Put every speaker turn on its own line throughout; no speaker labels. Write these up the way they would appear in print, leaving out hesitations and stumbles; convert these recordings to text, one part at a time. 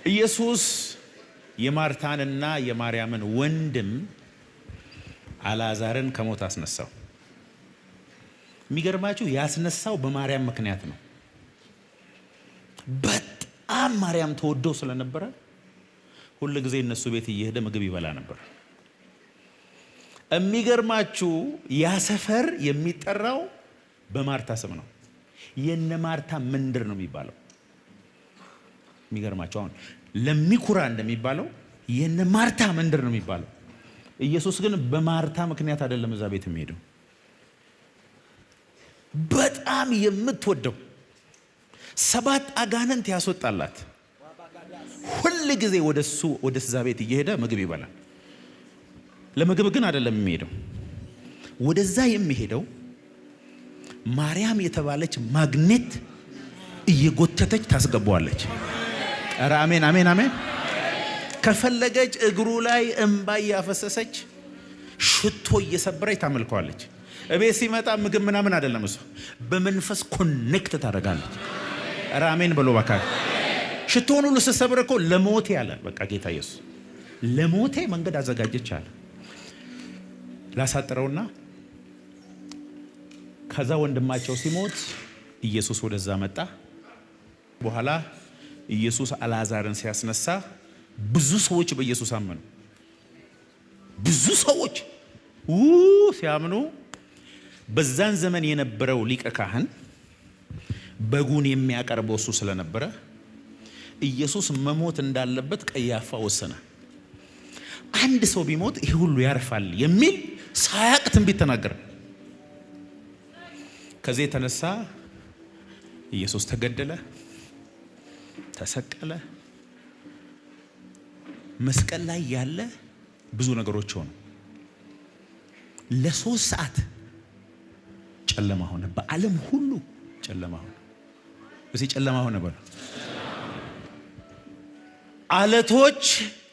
ኢየሱስ የማርታንና የማርያምን ወንድም አልዓዛርን ከሞት አስነሳው። የሚገርማችሁ ያስነሳው በማርያም ምክንያት ነው። በጣም ማርያም ተወደው ስለነበረ ሁሉ ጊዜ እነሱ ቤት እየሄደ ምግብ ይበላ ነበር። የሚገርማችሁ ያ ሰፈር የሚጠራው በማርታ ስም ነው። የነ ማርታ መንደር ነው የሚባለው። የሚገርማችሁ አሁን ለሚኩራ እንደሚባለው የነ ማርታ መንደር ነው የሚባለው። ኢየሱስ ግን በማርታ ምክንያት አይደለም እዛ ቤት የሚሄደው። በጣም የምትወደው 7 አጋንንት ያስወጣላት ሁሉ ጊዜ ወደ እዛ ቤት እየሄደ ምግብ ይበላል። ለምግብ ግን አይደለም የሚሄደው። ወደዛ የሚሄደው ማርያም የተባለች ማግኔት እየጎተተች ታስገባዋለች። ኧረ አሜን አሜን አሜን። ከፈለገች እግሩ ላይ እንባ እያፈሰሰች ሽቶ እየሰበረች ታመልከዋለች። እቤት ሲመጣ ምግብ ምናምን አይደለም እሱ በመንፈስ ኮኔክት ታደርጋለች። ኧረ አሜን ብሎ ባካል። ሽቶውን ሁሉ ስትሰብር እኮ ለሞቴ አለ። በቃ ጌታ ኢየሱስ ለሞቴ መንገድ አዘጋጀች አለ። ላሳጥረውና ከዛ ወንድማቸው ሲሞት ኢየሱስ ወደዛ መጣ። በኋላ ኢየሱስ አልዓዛርን ሲያስነሳ ብዙ ሰዎች በኢየሱስ አመኑ። ብዙ ሰዎች ሲያምኑ በዛን ዘመን የነበረው ሊቀ ካህን በጉን የሚያቀርበው እሱ ስለነበረ ኢየሱስ መሞት እንዳለበት ቀያፋ ወሰነ። አንድ ሰው ቢሞት ይህ ሁሉ ያርፋል የሚል ሳያቅ ትንቢት ተናገረ። ከዚህ የተነሳ ኢየሱስ ተገደለ፣ ተሰቀለ። መስቀል ላይ ያለ ብዙ ነገሮች ሆኑ። ለ3 ሰዓት ጨለማ ሆነ። በዓለም ሁሉ ጨለማ ሆነ። እዚህ ጨለማ ሆነ በሉ። አለቶች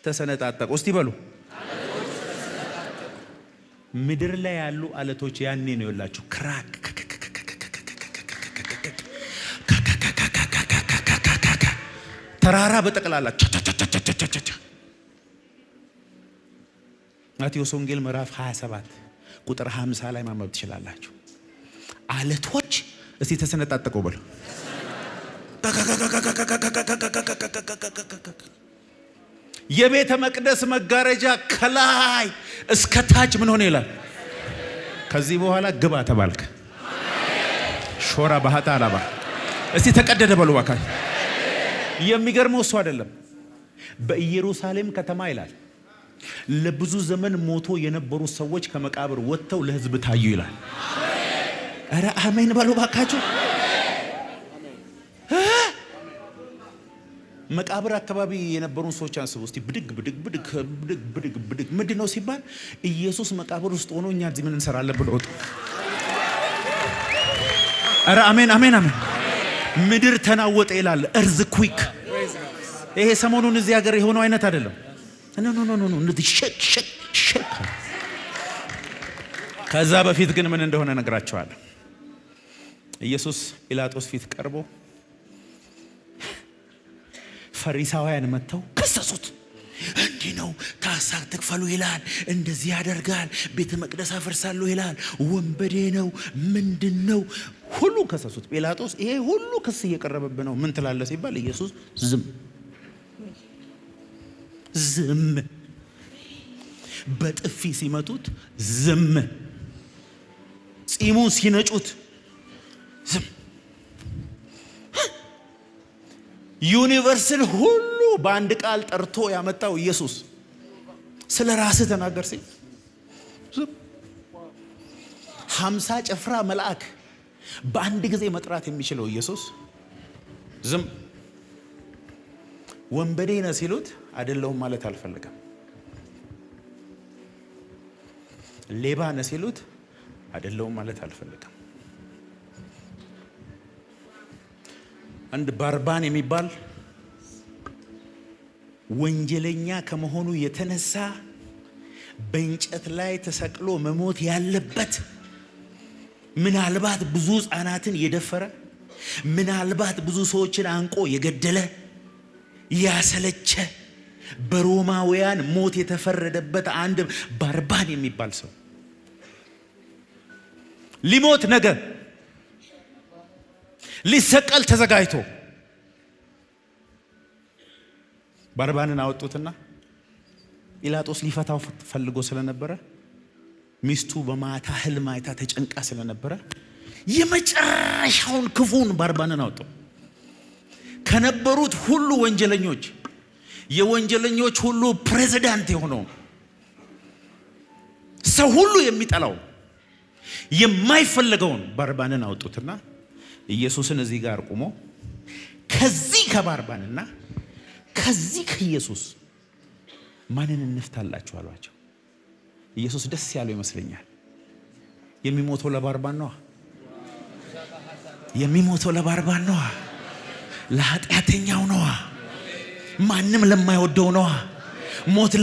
ተሰነጣጠቁ። እስቲ በሉ ምድር ላይ ያሉ አለቶች ያኔ ነው ያላችሁ ክራክ ተራራ በጠቅላላ ማቴዎስ ወንጌል ምዕራፍ 27 ቁጥር 50 ላይ ማንበብ ትችላላችሁ። አለቶች እስቲ ተሰነጣጠቁ በሉ። የቤተ መቅደስ መጋረጃ ከላይ እስከ ታች ምን ሆነ ይላል። ከዚህ በኋላ ግባ ተባልክ። ሾራ ባህታ አላባ እስቲ ተቀደደ በሉ ባካይ። የሚገርመው እሱ አይደለም። በኢየሩሳሌም ከተማ ይላል ለብዙ ዘመን ሞቶ የነበሩ ሰዎች ከመቃብር ወጥተው ለሕዝብ ታዩ ይላል። ኧረ አሜን በሉ ባካችሁ። መቃብር አካባቢ የነበሩን ሰዎች አንስቡ እስቲ። ብድግ ብድግ ብድግ ብድግ ብድግ ብድግ ምንድነው ሲባል ኢየሱስ መቃብር ውስጥ ሆኖ እኛ እዚህ ምን እንሰራለን ብለው ወጡ። ኧረ አሜን አሜን አሜን። ምድር ተናወጠ ይላል። እርዝ ኩዊክ። ይሄ ሰሞኑን እዚህ ሀገር የሆነው አይነት አይደለም። ኖ እንደዚህ ሸክ። ከዛ በፊት ግን ምን እንደሆነ ነግራቸዋለሁ። ኢየሱስ ጲላጦስ ፊት ቀርቦ ፈሪሳውያን መጥተው ከሰሱት። እንዲህ ነው ታሳክ ትክፈሉ ይላል፣ እንደዚህ ያደርጋል፣ ቤተ መቅደስ አፈርሳለሁ ይላል፣ ወንበዴ ነው፣ ምንድነው ሁሉ ከሰሱት። ጲላጦስ ይሄ ሁሉ ክስ እየቀረበብህ ነው ምን ትላለህ ሲባል ኢየሱስ ዝም። በጥፊ ሲመቱት ዝም፣ ጺሙን ሲነጩት ዝም። ዩኒቨርስን ሁሉ በአንድ ቃል ጠርቶ ያመጣው ኢየሱስ ስለ ራስህ ተናገር ሲል ዝም። 50 ጭፍራ መልአክ በአንድ ጊዜ መጥራት የሚችለው ኢየሱስ ዝም። ወንበዴ ነህ ሲሉት አይደለሁም ማለት አልፈልግም። ሌባ ነህ ሲሉት አይደለሁም ማለት አልፈልግም። አንድ ባርባን የሚባል ወንጀለኛ ከመሆኑ የተነሳ በእንጨት ላይ ተሰቅሎ መሞት ያለበት፣ ምናልባት ብዙ ሕፃናትን የደፈረ፣ ምናልባት ብዙ ሰዎችን አንቆ የገደለ ያሰለቸ በሮማውያን ሞት የተፈረደበት አንድ ባርባን የሚባል ሰው ሊሞት ነገ ሊሰቀል ተዘጋጅቶ ባርባንን አወጡትና ጲላጦስ ሊፈታው ፈልጎ ስለነበረ ሚስቱ በማታ ህልም አይታ ተጨንቃ ስለነበረ የመጨረሻውን ክፉን ባርባንን አወጡ። ከነበሩት ሁሉ ወንጀለኞች የወንጀለኞች ሁሉ ፕሬዝዳንት የሆነው ሰው ሁሉ የሚጠላው የማይፈልገውን ባርባንን አወጡትና ኢየሱስን እዚህ ጋር ቆሞ ከዚህ ከባርባንና ከዚህ ከኢየሱስ ማንን እንፍታላችሁ አሏቸው። ኢየሱስ ደስ ያለው ይመስለኛል። የሚሞተው ለባርባን ነው። የሚሞተው ለባርባን ነው። ለኃጢአተኛው ነው። ማንም ለማይወደው ነው። ሞት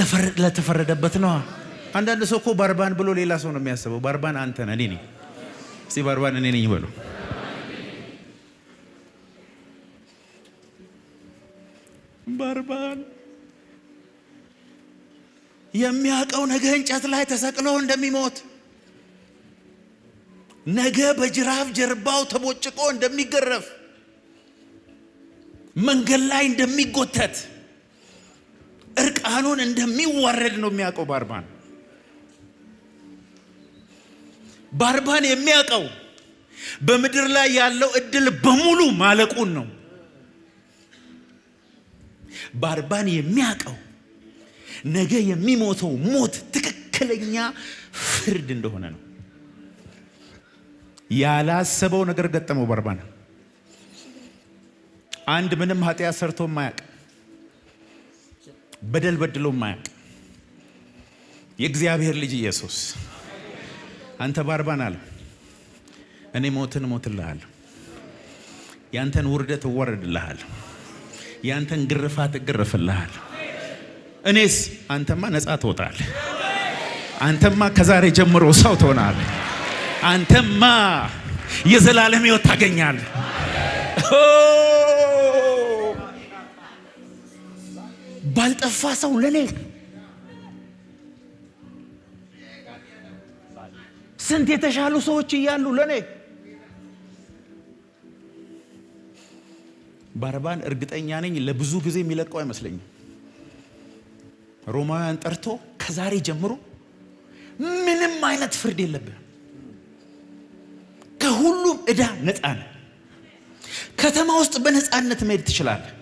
ለተፈረደበት ነው። አንዳንድ ሰው እኮ ባርባን ብሎ ሌላ ሰው ነው የሚያስበው። ባርባን አንተ ነህ፣ እኔ ነኝ። እስቲ ባርባን እኔ ነኝ በሉ። ባርባን የሚያውቀው ነገ እንጨት ላይ ተሰቅሎ እንደሚሞት፣ ነገ በጅራፍ ጀርባው ተቦጭቆ እንደሚገረፍ፣ መንገድ ላይ እንደሚጎተት፣ እርቃኑን እንደሚዋረድ ነው የሚያውቀው ባርባን። ባርባን የሚያውቀው በምድር ላይ ያለው እድል በሙሉ ማለቁን ነው። ባርባን የሚያውቀው ነገ የሚሞተው ሞት ትክክለኛ ፍርድ እንደሆነ ነው። ያላሰበው ነገር ገጠመው ባርባን። አንድ ምንም ኃጢአት ሰርቶ ማያቅ፣ በደል በድሎ ማያቅ የእግዚአብሔር ልጅ ኢየሱስ አንተ ባርባን አለ፣ እኔ ሞትን እሞትልሃለሁ፣ ያንተን ውርደት እወረድልሃለሁ፣ ያንተን ግርፋት እገርፍልሃለሁ። እኔስ አንተማ ነፃ ትወጣለህ። አንተማ ከዛሬ ጀምሮ ሰው ትሆናለህ። አንተማ የዘላለም ሕይወት ታገኛለህ። ባልጠፋ ሰው ለኔ ስንት የተሻሉ ሰዎች እያሉ ለኔ ባርባን እርግጠኛ ነኝ ለብዙ ጊዜ የሚለቀው አይመስለኝም። ሮማውያን ጠርቶ ከዛሬ ጀምሮ ምንም አይነት ፍርድ የለብህም፣ ከሁሉም ዕዳ ነፃ ነህ፣ ከተማ ውስጥ በነፃነት መሄድ ትችላለህ።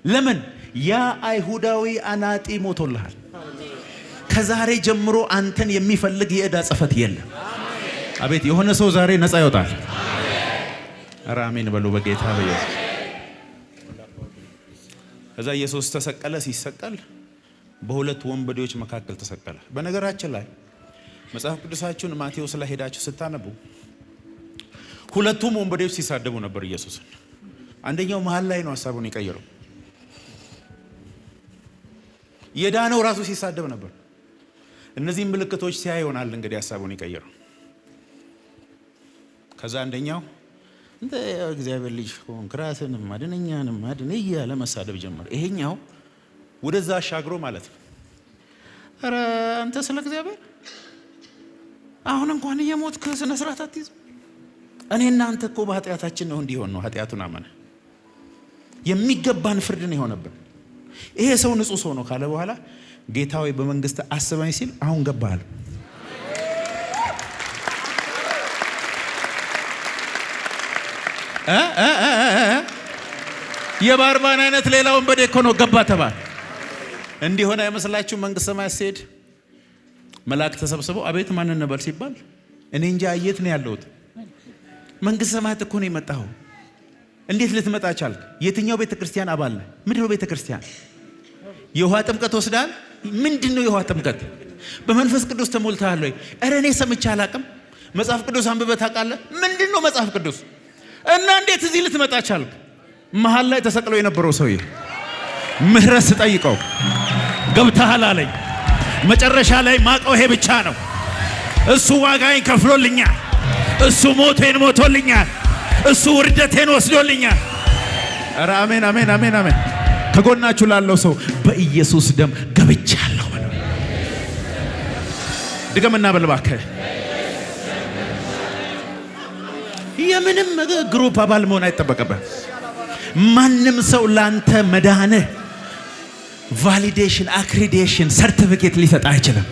ለምን? ያ አይሁዳዊ አናጢ ሞቶልሃል። ከዛሬ ጀምሮ አንተን የሚፈልግ የዕዳ ጽፈት የለም። አቤት የሆነ ሰው ዛሬ ነፃ ይወጣል። ኧረ አሜን በሉ በጌታ በኢየሱስ። ከዛ ኢየሱስ ተሰቀለ። ሲሰቀል በሁለት ወንበዴዎች መካከል ተሰቀለ። በነገራችን ላይ መጽሐፍ ቅዱሳችሁን ማቴዎስ ላይ ሄዳችሁ ስታነቡ ሁለቱም ወንበዴዎች ሲሳደቡ ነበር ኢየሱስን። አንደኛው መሃል ላይ ነው ሐሳቡን የቀየረው። የዳነው ራሱ ሲሳደብ ነበር። እነዚህ ምልክቶች ሲያይ ይሆናል እንግዲህ ሐሳቡን የቀየረው። ከዛ አንደኛው እንደ እግዚአብሔር ልጅ ሆንክ ራስህንም አድነኛንም አድን እያለ መሳደብ ጀመረ። ይሄኛው ወደዛ አሻግሮ ማለት ነው፣ ኧረ አንተ ስለ እግዚአብሔር አሁን እንኳን እየሞትክ ስነ ስርዓት አትይዝ። እኔ እናንተ እኮ በኃጢአታችን ነው እንዲሆን ነው። ኃጢአቱን አመነ። የሚገባን ፍርድ ነው የሆነብን። ይሄ ሰው ንጹህ ሰው ነው ካለ በኋላ ጌታ ሆይ በመንግስት አስበኝ ሲል አሁን ገባሃል። የባርባን አይነት ሌላውን በዴ እኮ ነው ገባ ተባለ። እንዲሆነ አይመስላችሁ? መንግስት ሰማያት ሲሄድ መላእክት ተሰብስበው አቤት ማንን ነበር ሲባል እኔ እንጃ የት ነው ያለሁት? መንግስት ሰማያት እኮ ነው የመጣኸው። እንዴት ልትመጣ ቻልክ? የትኛው ቤተ ክርስቲያን አባል ነህ? ምንድነው ቤተ ክርስቲያን? የውሃ ጥምቀት ወስዳል? ምንድነው የውሃ ጥምቀት? በመንፈስ ቅዱስ ተሞልተሃል ወይ? ኧረ እኔ ሰምቼ አላቅም። መጽሐፍ ቅዱስ አንብበህ ታውቃለህ? ምንድነው መጽሐፍ ቅዱስ? እና እንዴት እዚህ ልትመጣ ቻልክ? መሃል ላይ ተሰቅሎ የነበረው ሰውዬ ምህረት ስጠይቀው ገብተሃል አለኝ። መጨረሻ ላይ ማቀው ይሄ ብቻ ነው። እሱ ዋጋዬን ከፍሎልኛል። እሱ ሞቴን ሞቶልኛል። እሱ ውርደቴን ወስዶልኛል። ኧረ አሜን አሜን አሜን አሜን። ከጎናችሁ ላለው ሰው በኢየሱስ ደም ገብቻለሁ በለው። ድገምና በል እባክህ። የምንም ግሩፕ አባል መሆን አይጠበቅብህ። ማንም ሰው ላንተ መዳንህ ቫሊዴሽን፣ አክሪዴሽን፣ ሰርቲፊኬት ሊሰጥ አይችልም።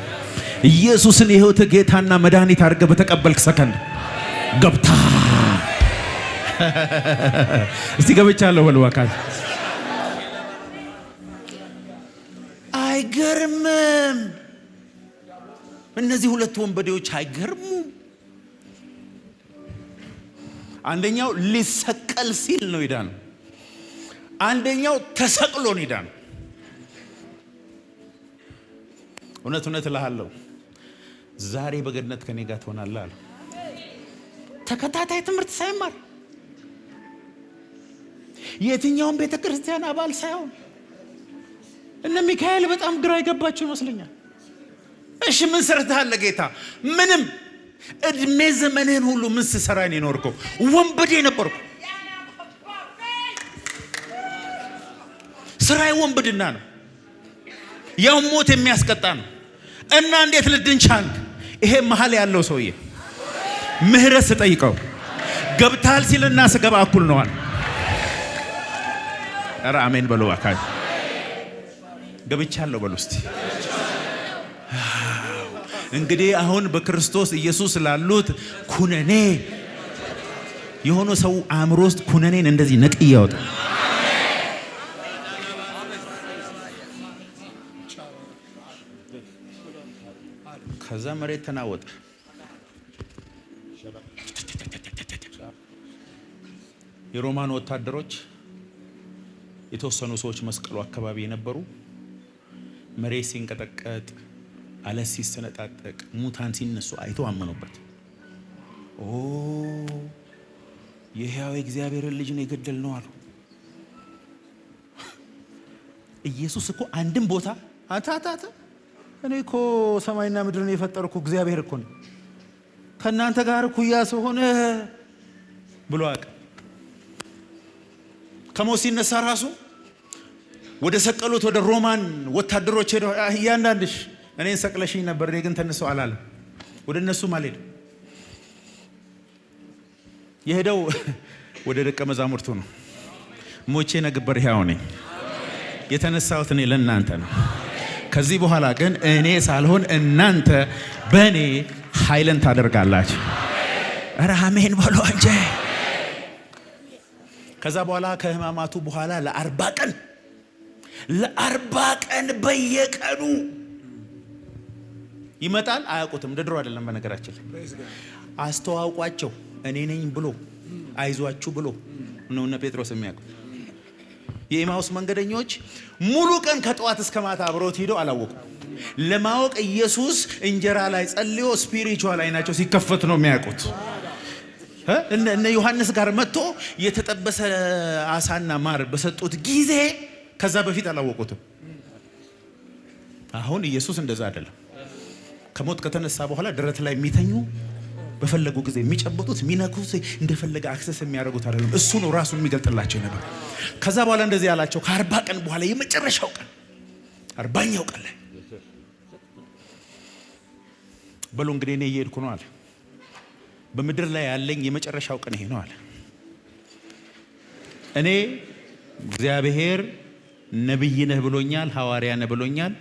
ኢየሱስን የሕይወት ጌታና መድኃኒት አድርገህ በተቀበልክ ሰከንድ ገብታ እስቲ ገብቻለሁ በሉ አካል። አይገርምም? እነዚህ ሁለት ወንበዴዎች አይገርሙም? አንደኛው ሊሰቀል ሲል ነው የዳነው። አንደኛው ተሰቅሎ ነው የዳነው። እውነት እውነት እልሃለሁ ዛሬ በገነት ከኔ ጋር ትሆናለህ አለ። ተከታታይ ትምህርት ሳይማር የትኛውን ቤተ ክርስቲያን አባል ሳይሆን እነ ሚካኤል በጣም ግራ የገባቸው ይመስለኛል። እሺ ምን ሰርተሃል ጌታ? ምንም። እድሜ ዘመንህን ሁሉ ምን ስትሰራ ነው የኖርከው? ወንበዴ ነበርኩ። ስራዬ ወንብድና ነው፣ ያው ሞት የሚያስቀጣ ነው። እና እንዴት ልድን ቻልክ? ይሄ መሀል ያለው ሰውዬ ምህረት ስጠይቀው ገብታል ሲልና ስገባ እኩል ነዋል። ኧረ አሜን በሉ አካል። ገብቻለሁ በሉ እስቲ። እንግዲህ አሁን በክርስቶስ ኢየሱስ ላሉት ኩነኔ የሆነ ሰው አእምሮ ውስጥ ኩነኔን እንደዚህ ነቅዬ ያወጣ። ከዛ መሬት ተናወጠ። የሮማን ወታደሮች የተወሰኑ ሰዎች መስቀሉ አካባቢ የነበሩ መሬት ሲንቀጠቀጥ፣ አለት ሲሰነጣጠቅ፣ ሙታን ሲነሱ አይተው አመኑበት። ኦ የሕያው እግዚአብሔርን ልጅ ነው የገደልነው አሉ። ኢየሱስ እኮ አንድም ቦታ አታታታ እኔ እኮ ሰማይና ምድርን የፈጠርኩ እግዚአብሔር እኮ ነው ከእናንተ ጋር እኩያ ስሆን ብሎ አቀ ከሞት ሲነሳ ራሱ ወደ ሰቀሉት ወደ ሮማን ወታደሮች ሄደው እያንዳንድሽ እኔን ሰቅለሽኝ ነበር፣ እኔ ግን ተነሳው አላለም። ወደ እነሱም አልሄድም። የሄደው ወደ ደቀ መዛሙርቱ ነው። ሞቼ ነግበር ሕያው ነኝ፣ የተነሳሁት እኔ ለእናንተ ነው። ከዚህ በኋላ ግን እኔ ሳልሆን እናንተ በእኔ ኃይልን ታደርጋላችሁ። ኧረ አሜን በሉ እንጂ። ከዛ በኋላ ከሕማማቱ በኋላ ለአርባ ቀን በየቀኑ ይመጣል። አያውቁትም። እንደ ድሮ አይደለም። በነገራችን አስተዋውቋቸው እኔ ነኝ ብሎ አይዟችሁ ብሎ ነው እነ ጴጥሮስ የሚያውቁት። የኤማውስ መንገደኞች ሙሉ ቀን ከጠዋት እስከ ማታ አብረውት ሄደው አላወቁም። ለማወቅ ኢየሱስ እንጀራ ላይ ጸልዮ ስፒሪቹዋል አይናቸው ሲከፈት ነው የሚያውቁት። እነ ዮሐንስ ጋር መጥቶ የተጠበሰ አሳና ማር በሰጡት ጊዜ ከዛ በፊት አላወቁትም። አሁን ኢየሱስ እንደዛ አይደለም። ከሞት ከተነሳ በኋላ ደረት ላይ የሚተኙ በፈለጉ ጊዜ የሚጨብጡት የሚነኩት እንደፈለገ አክሰስ የሚያደርጉት አይደለም። እሱ ነው ራሱን የሚገልጥላቸው ነበር። ከዛ በኋላ እንደዚህ ያላቸው ከ40 ቀን በኋላ የመጨረሻው ቀን 40ኛው ቀን ላይ በሉ እንግዲህ እኔ እየሄድኩ ነው አለ። በምድር ላይ ያለኝ የመጨረሻው ቀን ይሄ ነው አለ። እኔ እግዚአብሔር ነብይ ነህ ብሎኛል፣ ሐዋርያ ነህ ብሎኛል።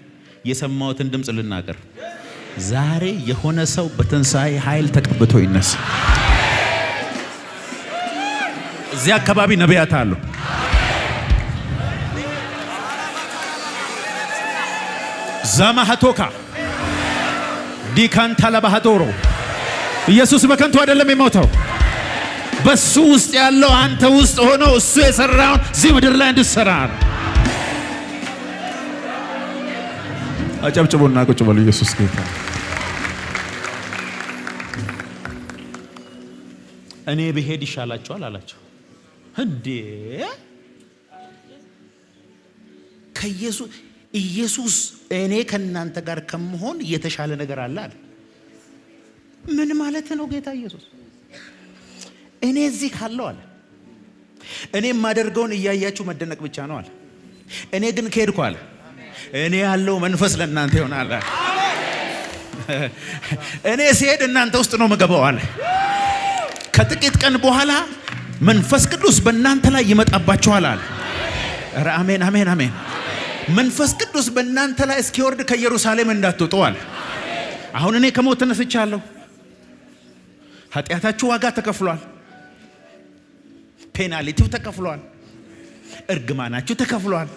የሰማሁትን ድምፅ ልናገር። ዛሬ የሆነ ሰው በትንሣኤ ኃይል ተቀብቶ ይነሳ። እዚህ አካባቢ ነቢያት አሉ። ዛማሃቶካ ዲካንታ ለባህዶሮ ኢየሱስ በከንቱ አይደለም የሞተው። በሱ ውስጥ ያለው አንተ ውስጥ ሆኖ እሱ የሰራውን እዚህ ምድር ላይ እንድትሰራ ነው። አጨብጭቡና ቁጭ በሉ። ኢየሱስ ጌታ። እኔ ብሄድ ይሻላችኋል አላቸው። እንዴ ኢየሱስ እኔ ከእናንተ ጋር ከመሆን የተሻለ ነገር አለ አለ። ምን ማለት ነው ጌታ ኢየሱስ? እኔ እዚህ ካለው አለ እኔ የማደርገውን እያያችሁ መደነቅ ብቻ ነው አለ። እኔ ግን ከሄድኩ አለ እኔ ያለው መንፈስ ለእናንተ ይሆናል። እኔ ሲሄድ እናንተ ውስጥ ነው የምገባው አለ። ከጥቂት ቀን በኋላ መንፈስ ቅዱስ በእናንተ ላይ ይመጣባችኋል አለ። ኧረ አሜን አሜን አሜን። መንፈስ ቅዱስ በእናንተ ላይ እስኪወርድ ከኢየሩሳሌም እንዳትወጡ አለ። አሁን እኔ ከሞት ተነስቻለሁ። ኃጢአታችሁ ዋጋ ተከፍሏል። ፔናሊቲው ተከፍሏል። እርግማናችሁ ተከፍሏል።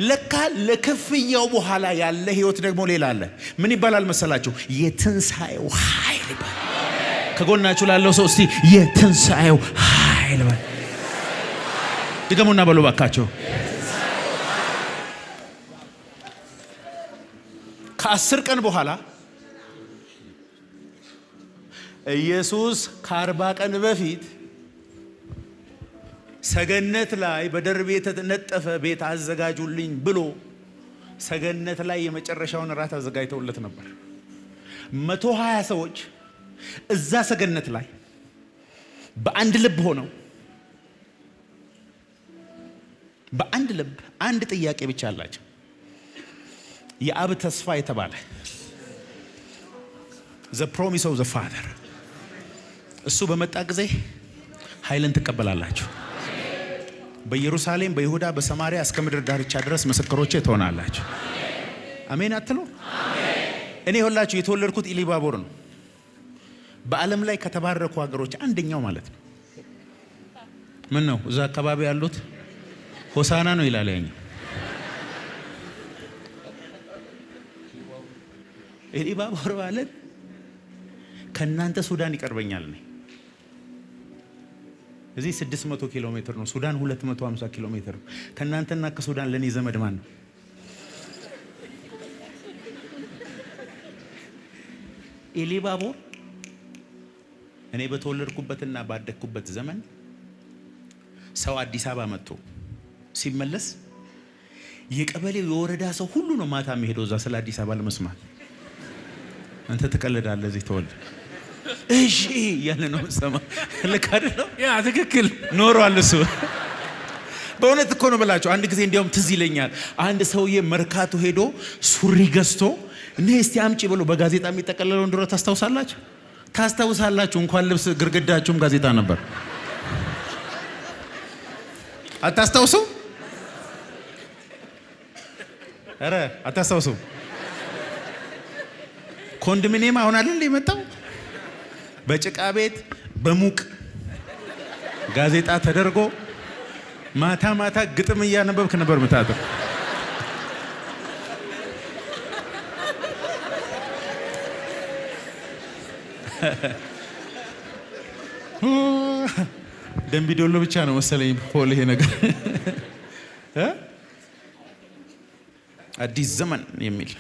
ለካ ለክፍያው በኋላ ያለ ህይወት ደግሞ ሌላ አለ። ምን ይባላል መሰላችሁ? የትንሣኤው ኃይል ይባላል። ከጎናችሁ ላለው ሰው እስቲ የትንሣኤው ኃይል በል። ድገሙና በሉ ባካችሁ። ከ10 ቀን በኋላ ኢየሱስ ከ40 ቀን በፊት ሰገነት ላይ በደርብ የተነጠፈ ቤት አዘጋጁልኝ ብሎ ሰገነት ላይ የመጨረሻውን ራት አዘጋጅተውለት ነበር። 120 ሰዎች እዛ ሰገነት ላይ በአንድ ልብ ሆነው በአንድ ልብ አንድ ጥያቄ ብቻ አላቸው። የአብ ተስፋ የተባለ the promise of the father እሱ በመጣ ጊዜ ኃይልን ትቀበላላችሁ። በኢየሩሳሌም፣ በይሁዳ፣ በሰማሪያ እስከ ምድር ዳርቻ ድረስ ምስክሮቼ ትሆናላችሁ። አሜን አትሉ? እኔ ሁላችሁ የተወለድኩት ኢሊባቦር ነው። በዓለም ላይ ከተባረኩ ሀገሮች አንደኛው ማለት ነው። ምን ነው እዛ አካባቢ ያሉት ሆሳና ነው ይላል ያኛው። ኢሊባቦር ማለት ከናንተ ሱዳን ይቀርበኛል ነው። እዚህ 600 ኪሎ ሜትር ነው። ሱዳን 250 ኪሎ ሜትር ነው። ከናንተና ከሱዳን ለኔ ዘመድ ማን ነው? ኢሊባቦር እኔ በተወለድኩበትና ባደግኩበት ዘመን ሰው አዲስ አበባ መጥቶ ሲመለስ የቀበሌው የወረዳ ሰው ሁሉ ነው ማታ የሚሄደው እዛ ስለ አዲስ አበባ ለመስማት። አንተ ትቀልዳለህ እዚህ ተወልደ እሺ ያለ ነው ሰማ ልክ አይደለም? ያ ትክክል ኖሯል እሱ። በእውነት እኮ ነው ብላችሁ አንድ ጊዜ እንዲያውም ትዝ ይለኛል። አንድ ሰውዬ መርካቶ ሄዶ ሱሪ ገዝቶ እኔ እስቲ አምጪ ብሎ በጋዜጣ የሚጠቀለለው እንደሆነ ታስታውሳላችሁ? ታስታውሳላችሁ? እንኳን ልብስ ግርግዳችሁም ጋዜጣ ነበር። አታስታውሱ? ኧረ አታስታውሱ? ኮንዶሚኒየም አሁን አይደል የመጣው? በጭቃ ቤት በሙቅ ጋዜጣ ተደርጎ ማታ ማታ ግጥም እያነበብክ ነበር ምታጠር። ደምቢዶሎ ብቻ ነው መሰለኝ ፖል ይሄ ነገር አዲስ ዘመን የሚል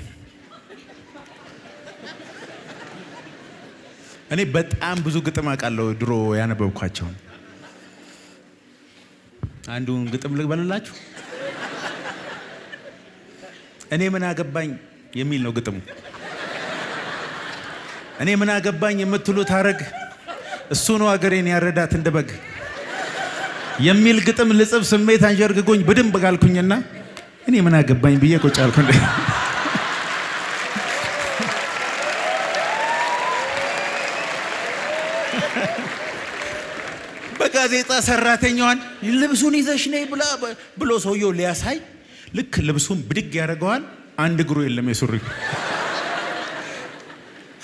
እኔ በጣም ብዙ ግጥም አውቃለሁ ድሮ ያነበብኳቸው። አንዱን ግጥም ልበልላችሁ። እኔ ምን አገባኝ የሚል ነው ግጥሙ። እኔ ምን አገባኝ የምትሉት አረግ እሱ ነው አገሬን ያረዳት እንደበግ የሚል ግጥም ልጽፍ ስሜት አንጀርግጎኝ በደንብ ጋልኩኝና እኔ ምን አገባኝ ብዬ ቁጭ አልኩ። በጋዜጣ ሰራተኛዋን ልብሱን ይዘሽ ነይ ብሎ ሰውየው ሊያሳይ ልክ ልብሱን ብድግ ያደርገዋል። አንድ እግሩ የለም የሱሪ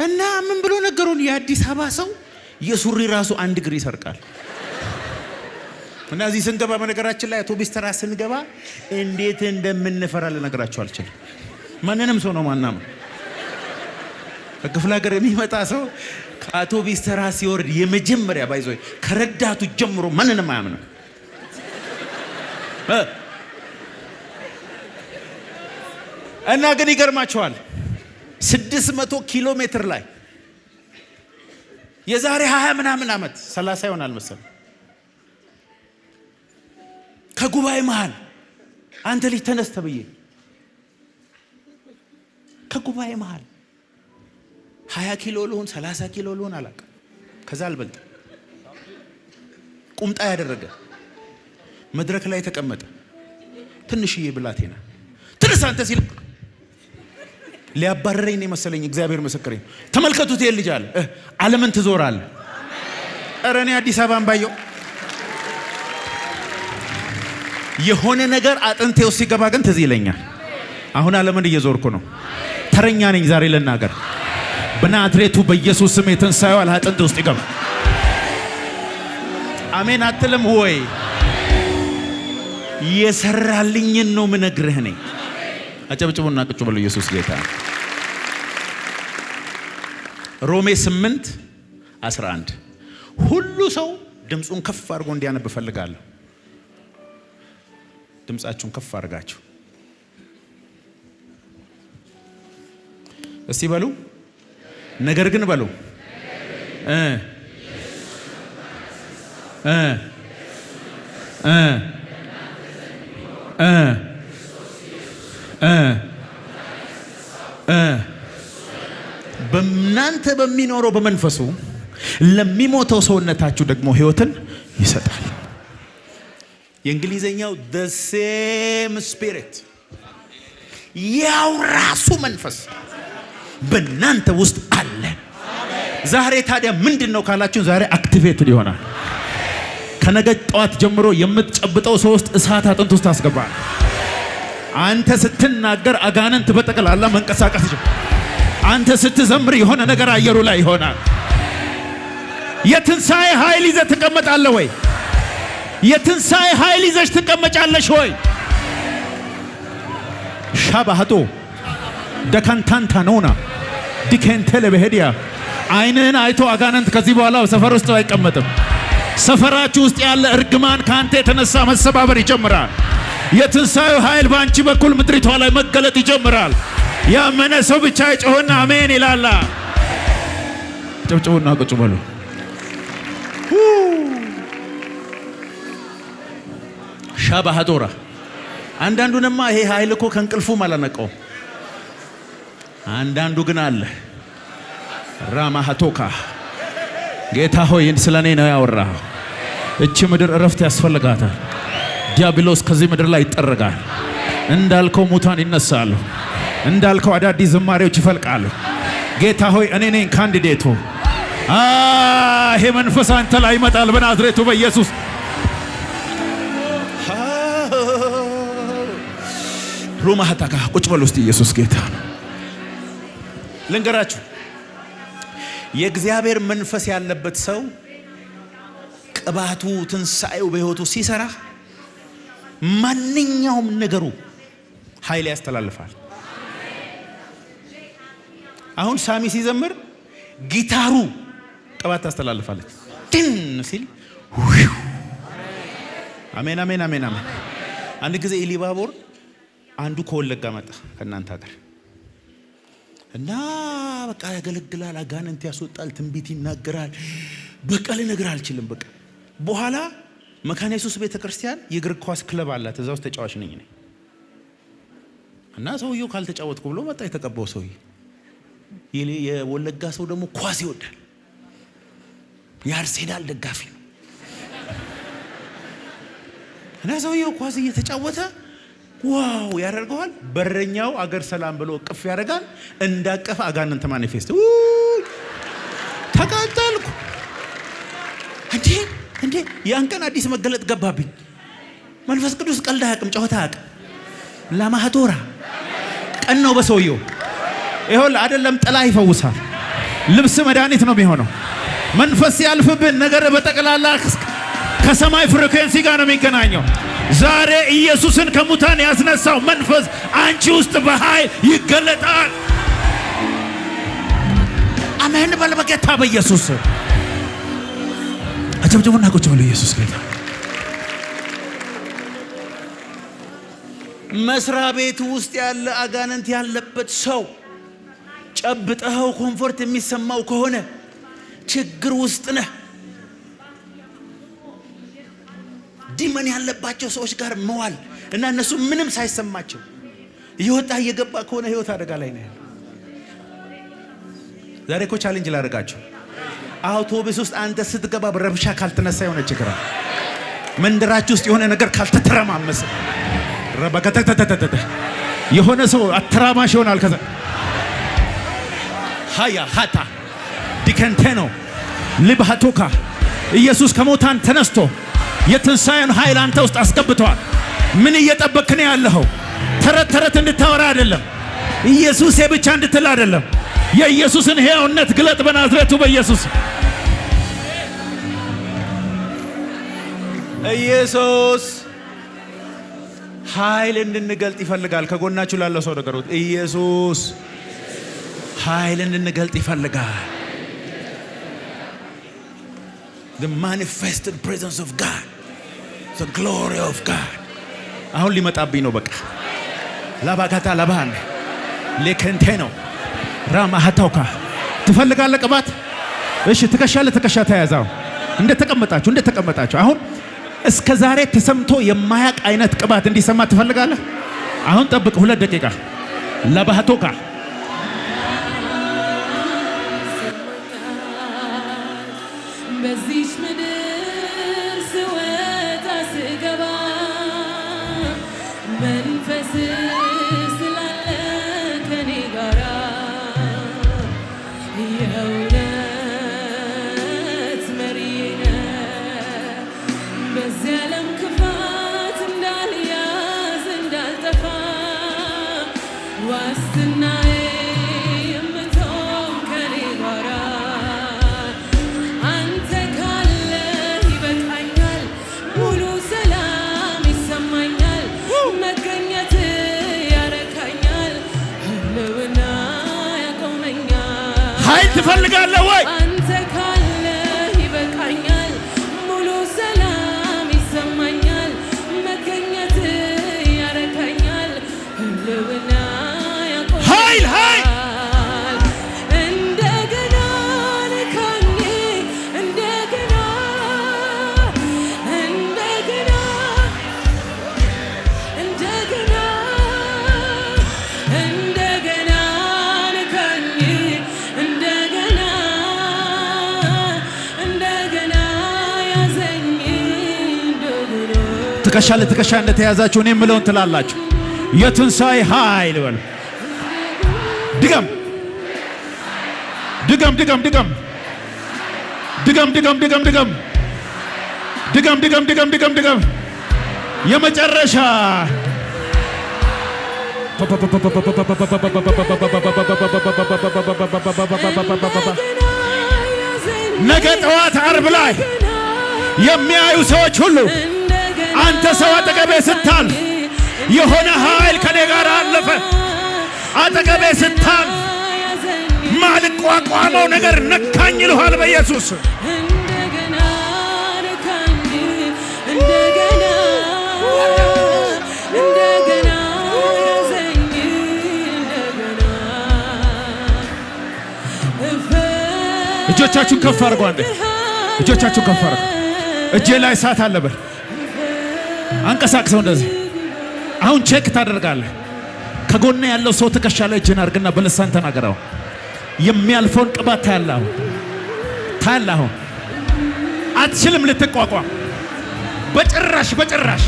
እና ምን ብሎ ነገሩን የአዲስ አበባ ሰው የሱሪ ራሱ አንድ እግር ይሰርቃል። እና እዚህ ስንገባ በነገራችን ላይ አውቶቢስ ተራ ስንገባ እንዴት እንደምንፈራ ልነግራችሁ አልችልም። ማንንም ሰው ነው ማናም ከክፍለ ሀገር የሚመጣ ሰው ከአውቶቢስ ተራ ሲወርድ የመጀመሪያ ባይዞ ከረዳቱ ጀምሮ ማንንም አያምነው። እና ግን ይገርማቸዋል 600 ኪሎ ሜትር ላይ የዛሬ 20 ምናምን ዓመት 30 ይሆናል መሰለኝ ከጉባኤ መሃል አንተ ልጅ ተነስ ተብዬ ከጉባኤ መሃል 20 ኪሎ ልሆን 30 ኪሎ ልሆን አላውቅም። ከዛ አልበልጥ ቁምጣ ያደረገ መድረክ ላይ ተቀመጠ። ትንሽዬ ብላቴና ትንሽ አንተ ሲል ሊያባረረኝ ነው መሰለኝ። እግዚአብሔር ምስክሬ። ተመልከቱት ይሄ ልጅ አለ ዓለምን ትዞራለህ። ኧረ እኔ አዲስ አበባን ባየው የሆነ ነገር አጥንቴ ውስጥ ሲገባ ግን ትዝ ይለኛል። አሁን ዓለምን እየዞርኩ ነው። ተረኛ ነኝ ዛሬ ልናገር። በናዝሬቱ በኢየሱስ ስም የትንሣኤው አጥንት ውስጥ ይገባ። አሜን አትልም ወይ? የሰራልኝን ነው ምነግርህ ነኝ። አጨብጭቡና ቁጭ በሉ። ኢየሱስ ጌታ። ሮሜ 8:11 ሁሉ ሰው ድምፁን ከፍ አድርጎ እንዲያነብ እፈልጋለሁ። ድምፃችሁን ከፍ አድርጋችሁ እስቲ በሉ። ነገር ግን በሉ በእናንተ በሚኖረው በመንፈሱ ለሚሞተው ሰውነታችሁ ደግሞ ሕይወትን ይሰጣል። የእንግሊዘኛው the same spirit ያው ራሱ መንፈስ በእናንተ ውስጥ አለ። ዛሬ ታዲያ ምንድነው ካላችሁ ዛሬ አክቲቬትድ ይሆናል። ከነገ ጠዋት ጀምሮ የምትጨብጠው ሰው ውስጥ እሳት አጥንት ውስጥ ታስገባል። አንተ ስትናገር አጋንንት በጠቅላላ መንቀሳቀስ ይጀምራል። አንተ ስትዘምር የሆነ ነገር አየሩ ላይ ይሆናል። የትንሣኤ ኃይል ይዘህ ትቀመጣለህ ወይ? የትንሣኤ ኃይል ይዘሽ ትቀመጫለሽ ወይ? ሻባሃቶ ደካንታንታ ነውና ዲኬንቴለ በሄዲያ አይንህን አይቶ አጋንንት ከዚህ በኋላ ሰፈር ውስጥ አይቀመጥም። ሰፈራችሁ ውስጥ ያለ እርግማን ካንተ የተነሳ መሰባበር ይጀምራል። የትንሣኤው ኃይል በአንቺ በኩል ምድሪቷ ላይ መገለጥ ይጀምራል። ያመነ ሰው ብቻ ይጮህና አሜን ይላል። ጨብጨቡና ቁጭ በሉ። ሻባሃዶራ አንዳንዱንማ ይሄ ኃይል እኮ ከእንቅልፉም አላነቀውም። አንዳንዱ ግን አለ ራማሃቶካ ጌታ ሆይ ስለኔ ነው ያወራው። እቺ ምድር እረፍት ያስፈልጋታል። ዲያብሎስ ከዚህ ምድር ላይ ይጠረጋል። እንዳልከው ሙታን ይነሳሉ። እንዳልከው አዳዲስ ዝማሬዎች ይፈልቃሉ። ጌታ ሆይ እኔ ነኝ ካንዲዴቱ። ይሄ መንፈስ አንተ ላይ ይመጣል በናዝሬቱ በኢየሱስ። ሩማሃታካ ቁጭ በሉ እስቲ። ኢየሱስ ጌታ ነው። ልንገራችሁ የእግዚአብሔር መንፈስ ያለበት ሰው ቅባቱ ትንሣኤው በሕይወቱ ሲሰራ ማንኛውም ነገሩ ኃይል ያስተላልፋል። አሁን ሳሚ ሲዘምር ጊታሩ ቅባት ታስተላልፋለች። ድን ሲል አሜን አሜን አሜን አሜን። አንድ ጊዜ ኢሊባቦር አንዱ ከወለጋ መጣ ከእናንተ ሀገር እና በቃ ያገለግላል፣ አጋንንት ያስወጣል፣ ትንቢት ይናገራል። በቃ ልነግርህ አልችልም። በቃ በኋላ መካነ ኢየሱስ ቤተክርስቲያን የእግር ኳስ ክለብ አላት። እዛ ውስጥ ተጫዋች ነኝ እና ሰውየው ካልተጫወትኩ ብሎ መጣ። የተቀባው ሰውዬ የወለጋ ሰው ደግሞ ኳስ ይወዳል። የአርሴናል ደጋፊ ነው እና ሰውየው ኳስ እየተጫወተ ዋው ያደርገዋል። በረኛው አገር ሰላም ብሎ ቅፍ ያደርጋል። እንዳቀፈ አጋንንት ማኒፌስት ተቃጠልኩ። እንዴ ያን ቀን አዲስ መገለጥ ገባብኝ። መንፈስ ቅዱስ ቀልድ አያውቅም፣ ጨዋታ አያውቅም። ለማህቶራ ቀን ነው በሰውየው። ይኸውልህ አይደለም ጥላ ይፈውሳል፣ ልብስ መድኃኒት ነው የሚሆነው። መንፈስ ያልፍብን ነገር በጠቅላላ ከሰማይ ፍሪኩዌንሲ ጋር ነው የሚገናኘው። ዛሬ ኢየሱስን ከሙታን ያስነሳው መንፈስ አንቺ ውስጥ በኃይል ይገለጣል። አሜን በል በጌታ በኢየሱስ። አጨብጭቡና ቁጭ በሉ። ኢየሱስ ጌታ። መስሪያ ቤቱ ውስጥ ያለ አጋንንት ያለበት ሰው ጨብጠኸው ኮምፎርት የሚሰማው ከሆነ ችግር ውስጥ ነህ። ዲመን ያለባቸው ሰዎች ጋር መዋል እና እነሱ ምንም ሳይሰማቸው እየወጣ እየገባ ከሆነ ህይወት አደጋ ላይ ነው ያለው። ዛሬ እኮ ቻሌንጅ ላደርጋችሁ። አውቶቡስ ውስጥ አንተ ስትገባ በረብሻ ካልተነሳ የሆነ ችግር፣ መንደራችሁ ውስጥ የሆነ ነገር ካልተተረማመሰ ረበከተተተተተ የሆነ ሰው አትራማሽ ይሆናል። ከዛ ሃያ ሃታ ዲከንቴኖ ልባቶካ ኢየሱስ ከሞታን ተነስቶ የትንሣኤን ኃይል አንተ ውስጥ አስገብቷል። ምን እየጠበቅክ ነው ያለኸው? ተረት ተረት እንድታወራ አይደለም። ኢየሱስ ብቻ እንድትል አይደለም። የኢየሱስን ሕያውነት ግለጥ በናዝሬቱ በኢየሱስ። ኢየሱስ ኃይል እንድንገልጥ ይፈልጋል። ከጎናችሁ ላለው ሰው ነገሩት። ኢየሱስ ኃይል እንድንገልጥ ይፈልጋል። The manifested presence of God, the glory of God. አሁን ሊመጣብኝ ነው። በቃ ላባጋታ ላባን ለከንቴኖ ራማሃታውካ ትፈልጋለህ ቅባት? እሺ ትከሻለህ። ትከሻ ተያዛው። እንደተቀመጣችሁ አሁን እስከ ዛሬ ተሰምቶ የማያቅ አይነት ቅባት እንዲሰማ ትፈልጋለህ? አሁን ጠብቅ 2 ደቂቃ። ላባሃቶካ
በዚች ምድር ስወጣ ስገባ መንፈስ ስላለ ከኔ ጋራ የእውነት መሪዬ ነህ። በዚህ ዓለም ክፋት እንዳልያዝ እንዳልጠፋ ዋስትናዬ የምትሆን ከኔ ጋራ አንተ ካለ ይበቃኛል። ሙሉ ሰላም ይሰማኛል። መገኘት ያረካኛል። ህልውና ያቆመኛል።
ኃይል ትፈልጋለህ ወይ?
አንተ ካለ ይበቃኛል። ሙሉ ሰላም ይሰማኛል። መገኘት ያረካኛል። ህልውና
ኃይል ኃይል
እንደገና ነካኝ። እንደገና እንደገና እንደገና እንደገና ነካኝ። እንደገና እንደገና ያዘኝ። እንደገና
ትከሻ ለትከሻ እንደተያዛችሁ እኔ የምለውን ትላላችሁ። የትንሣኤ ኃይል በል። ድገም ድገም ድገም ድገም ድገም ድገም ድገም ድገም ድገም ድገም ድገም ድገም ድገም የመጨረሻ ነገ ጠዋት ዓርብ ላይ የሚያዩ ሰዎች ሁሉ አንተ ሰው አጠገቤ ስታልፍ የሆነ ኃይል ከኔ ጋር አለፈ። አጠገቤ ስታልፍ ማልቋቋመው ነገር ነካኝ ይልሃል በኢየሱስ።
እንደገና ነካኝ። እንደገና እንደገና ያዘኝ። እንደገና
እጆቻችሁን ከፍ አድርጉ። አንዴ እጆቻችሁን ከፍ አድርጉ። እጄ ላይ እሳት አለ በል። አንቀሳቅሰው እንደዚህ። አሁን ቼክ ታደርጋለህ። ከጎነ ያለው ሰው ትከሻ ላይ እጅን አድርግና በልሳን ተናገረው። የሚያልፈውን ቅባት ታያለህ። አሁን አትችልም ልትቋቋም በጭራሽ በጭራሽ።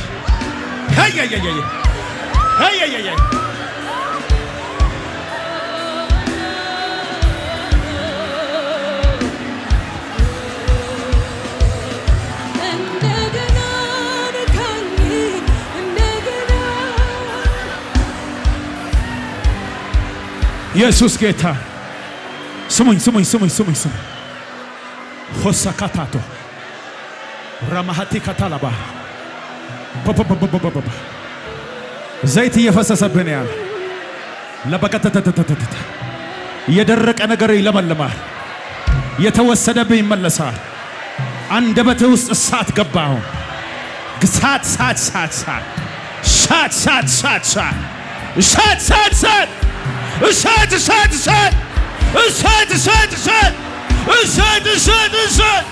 ኢየሱስ ጌታ። ስሙኝ ሆሳካታቶ ራማሃቲ ካታላባ ዘይት እየፈሰሰብን ያለ ለበቀተተተተተ የደረቀ ነገር ይለመልማል። የተወሰደብህ ይመለሳል። አንደበትህ ውስጥ እሳት ገባ። አሁን ግሳት ሳት ሳት ሳት ሳት ሳት ሳት ሳት ሳት ሳት ሳት እሳት እሳት እሳት እሳት እሳት እሳት እሳት እሳት እሳት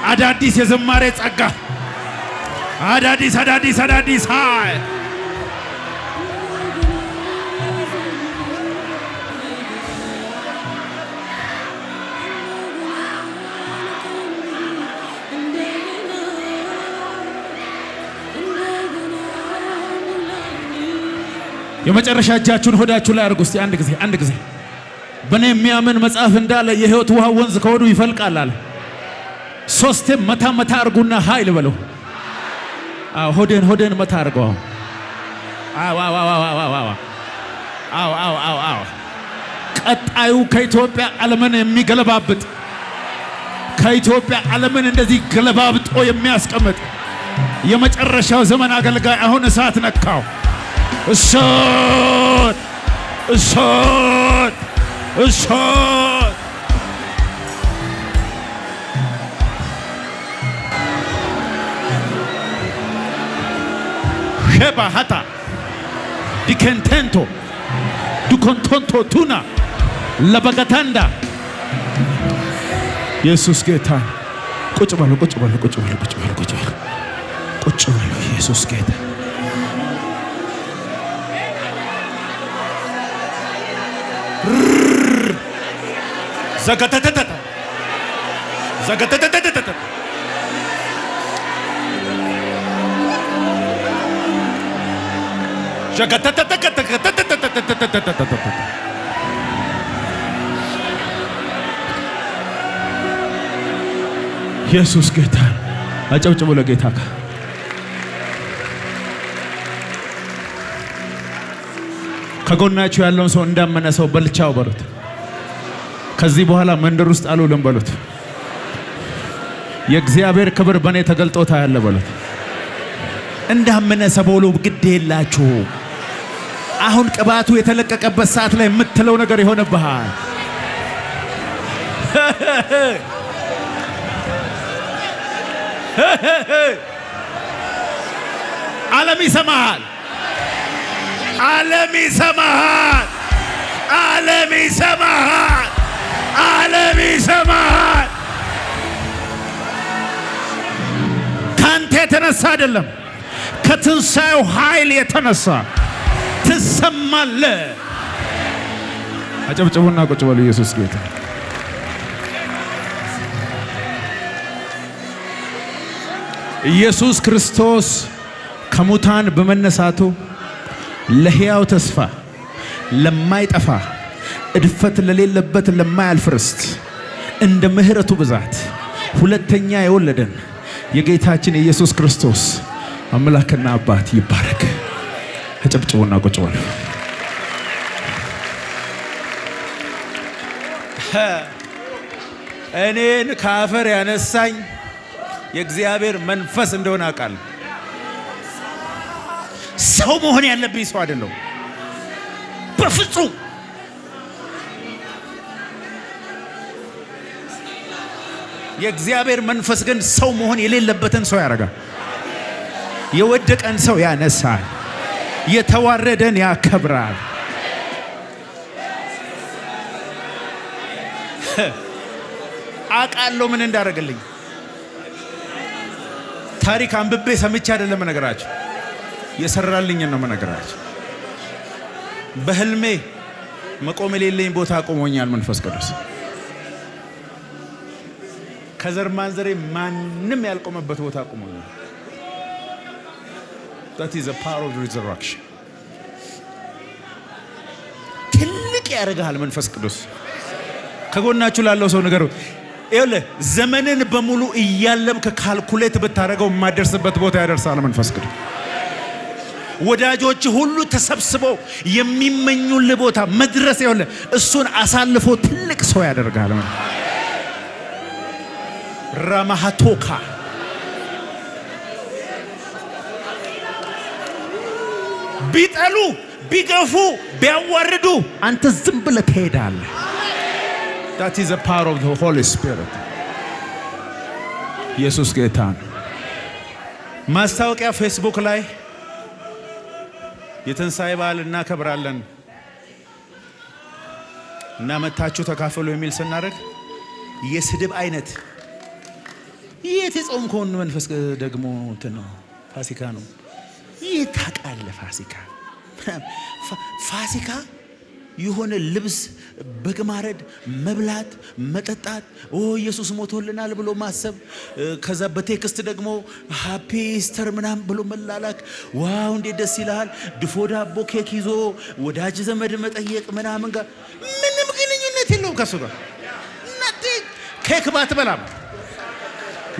አዳዲስ የዝማሬ ጸጋ አዳዲስ ሀይ የመጨረሻ እጃችሁን ሆዳችሁ ላይ አድርጉ እስቲ አንድ ጊዜ በእኔ የሚያምን መጽሐፍ እንዳለ የሕይወት ውሃ ወንዝ ከሆዱ ይፈልቃል አለ። ሶስቴም መታ አድርጉና ኃይል በለው። ሆዴን መታ አድርገው። ቀጣዩ ከኢትዮጵያ ዓለምን የሚገለባብጥ ከኢትዮጵያ ዓለምን እንደዚህ ገለባብጦ የሚያስቀምጥ የመጨረሻው ዘመን አገልጋይ አሁን እሳት ነካው። እሳት ሸባሃታ ዲከንቴንቶ ዱኮንቶንቶ ቱና ለበገታንዳ ኢየሱስ ጌታ። ቁጭ በሉ። ኢየሱስ ጌታ። ዘገተተተ ኢየሱስ ጌታ። አጨብጭቡ ለጌታ። ከጎናችሁ ያለውን ሰው እንዳመነ ሰው በልቻው በሉት። ከዚህ በኋላ መንደር ውስጥ አልውልም በሉት። የእግዚአብሔር ክብር በእኔ ተገልጦ ታያለ በሉት። እንዳመነ ሰው ግድ የላችሁ። አሁን ቅባቱ የተለቀቀበት ሰዓት ላይ የምትለው ነገር ይሆንብሃል። ዓለም ይሰማሃል። ካንተ የተነሳ አይደለም፣ ከትንሣኤው ኃይል የተነሳ ትሰማለህ። አጨብጭቡና ቁጭ በሉ። ኢየሱስ ጌታ። ኢየሱስ ክርስቶስ ከሙታን በመነሳቱ ለሕያው ተስፋ ለማይጠፋ እድፈት ለሌለበት ለማያልፍ ርስት እንደ ምሕረቱ ብዛት ሁለተኛ የወለደን የጌታችን የኢየሱስ ክርስቶስ አምላክና አባት ይባረክ። አጨብጭቡና ቁጭ በሉ። እኔን ከአፈር ያነሳኝ የእግዚአብሔር መንፈስ እንደሆነ አውቃለሁ። ሰው መሆን ያለብኝ ሰው አይደለም በፍጹም። የእግዚአብሔር መንፈስ ግን ሰው መሆን የሌለበትን ሰው ያደርጋል። የወደቀን ሰው ያነሳል፣ የተዋረደን ያከብራል። አውቃለሁ ምን እንዳደረገልኝ። ታሪክ አንብቤ ሰምቼ አይደለም ነገራችሁ፣ የሰራልኝ ነው ነገራችሁ። በህልሜ መቆም የሌለኝ ቦታ አቆሞኛል መንፈስ ቅዱስ። ከዘር ማንዘሬ ማንም ያልቆመበት ቦታ አቆሞኛል። that is the power of the resurrection። ትልቅ ያደርጋል መንፈስ ቅዱስ። ከጎናችሁ ላለው ሰው ንገሩ። ይኸውልህ ዘመንን በሙሉ እያለምክ ካልኩሌት ብታደርገው የማደርስበት ቦታ ያደርሳል መንፈስ ቅዱስ። ወዳጆች ሁሉ ተሰብስበው የሚመኙልህ ቦታ መድረስ ይኸውልህ እሱን አሳልፎ ትልቅ ሰው ያደርጋል። ራማሃቶካ ቢጠሉ ቢገፉ ቢያዋርዱ አንተ ዝም ብለህ ትሄዳለህ። that is the power of the Holy Spirit። ኢየሱስ ጌታ ነው። ማስታወቂያ ፌስቡክ ላይ የትንሣኤ በዓል እናከብራለን እና መታችሁ ተካፈሉ የሚል ስናደርግ የስድብ አይነት የጾም ከሆነ መንፈስ ደግሞ እንትን ነው ፋሲካ ነው። ይታቃለ ፋሲካ የሆነ ልብስ በግ ማረድ፣ መብላት፣ መጠጣት፣ ኢየሱስ ሞቶልናል ብሎ ማሰብ፣ ከዛ በቴክስት ደግሞ ሃፒ ኢስተር ምናምን ብሎ መላላክ። ዋው እንዴት ደስ ይልሃል። ድፎ ዳቦ ኬክ ይዞ ወዳጅ ዘመድ መጠየቅ ምናምን ጋር ምንም ግንኙነት የለውም ከሱ ጋር። ኬክ ባትበላም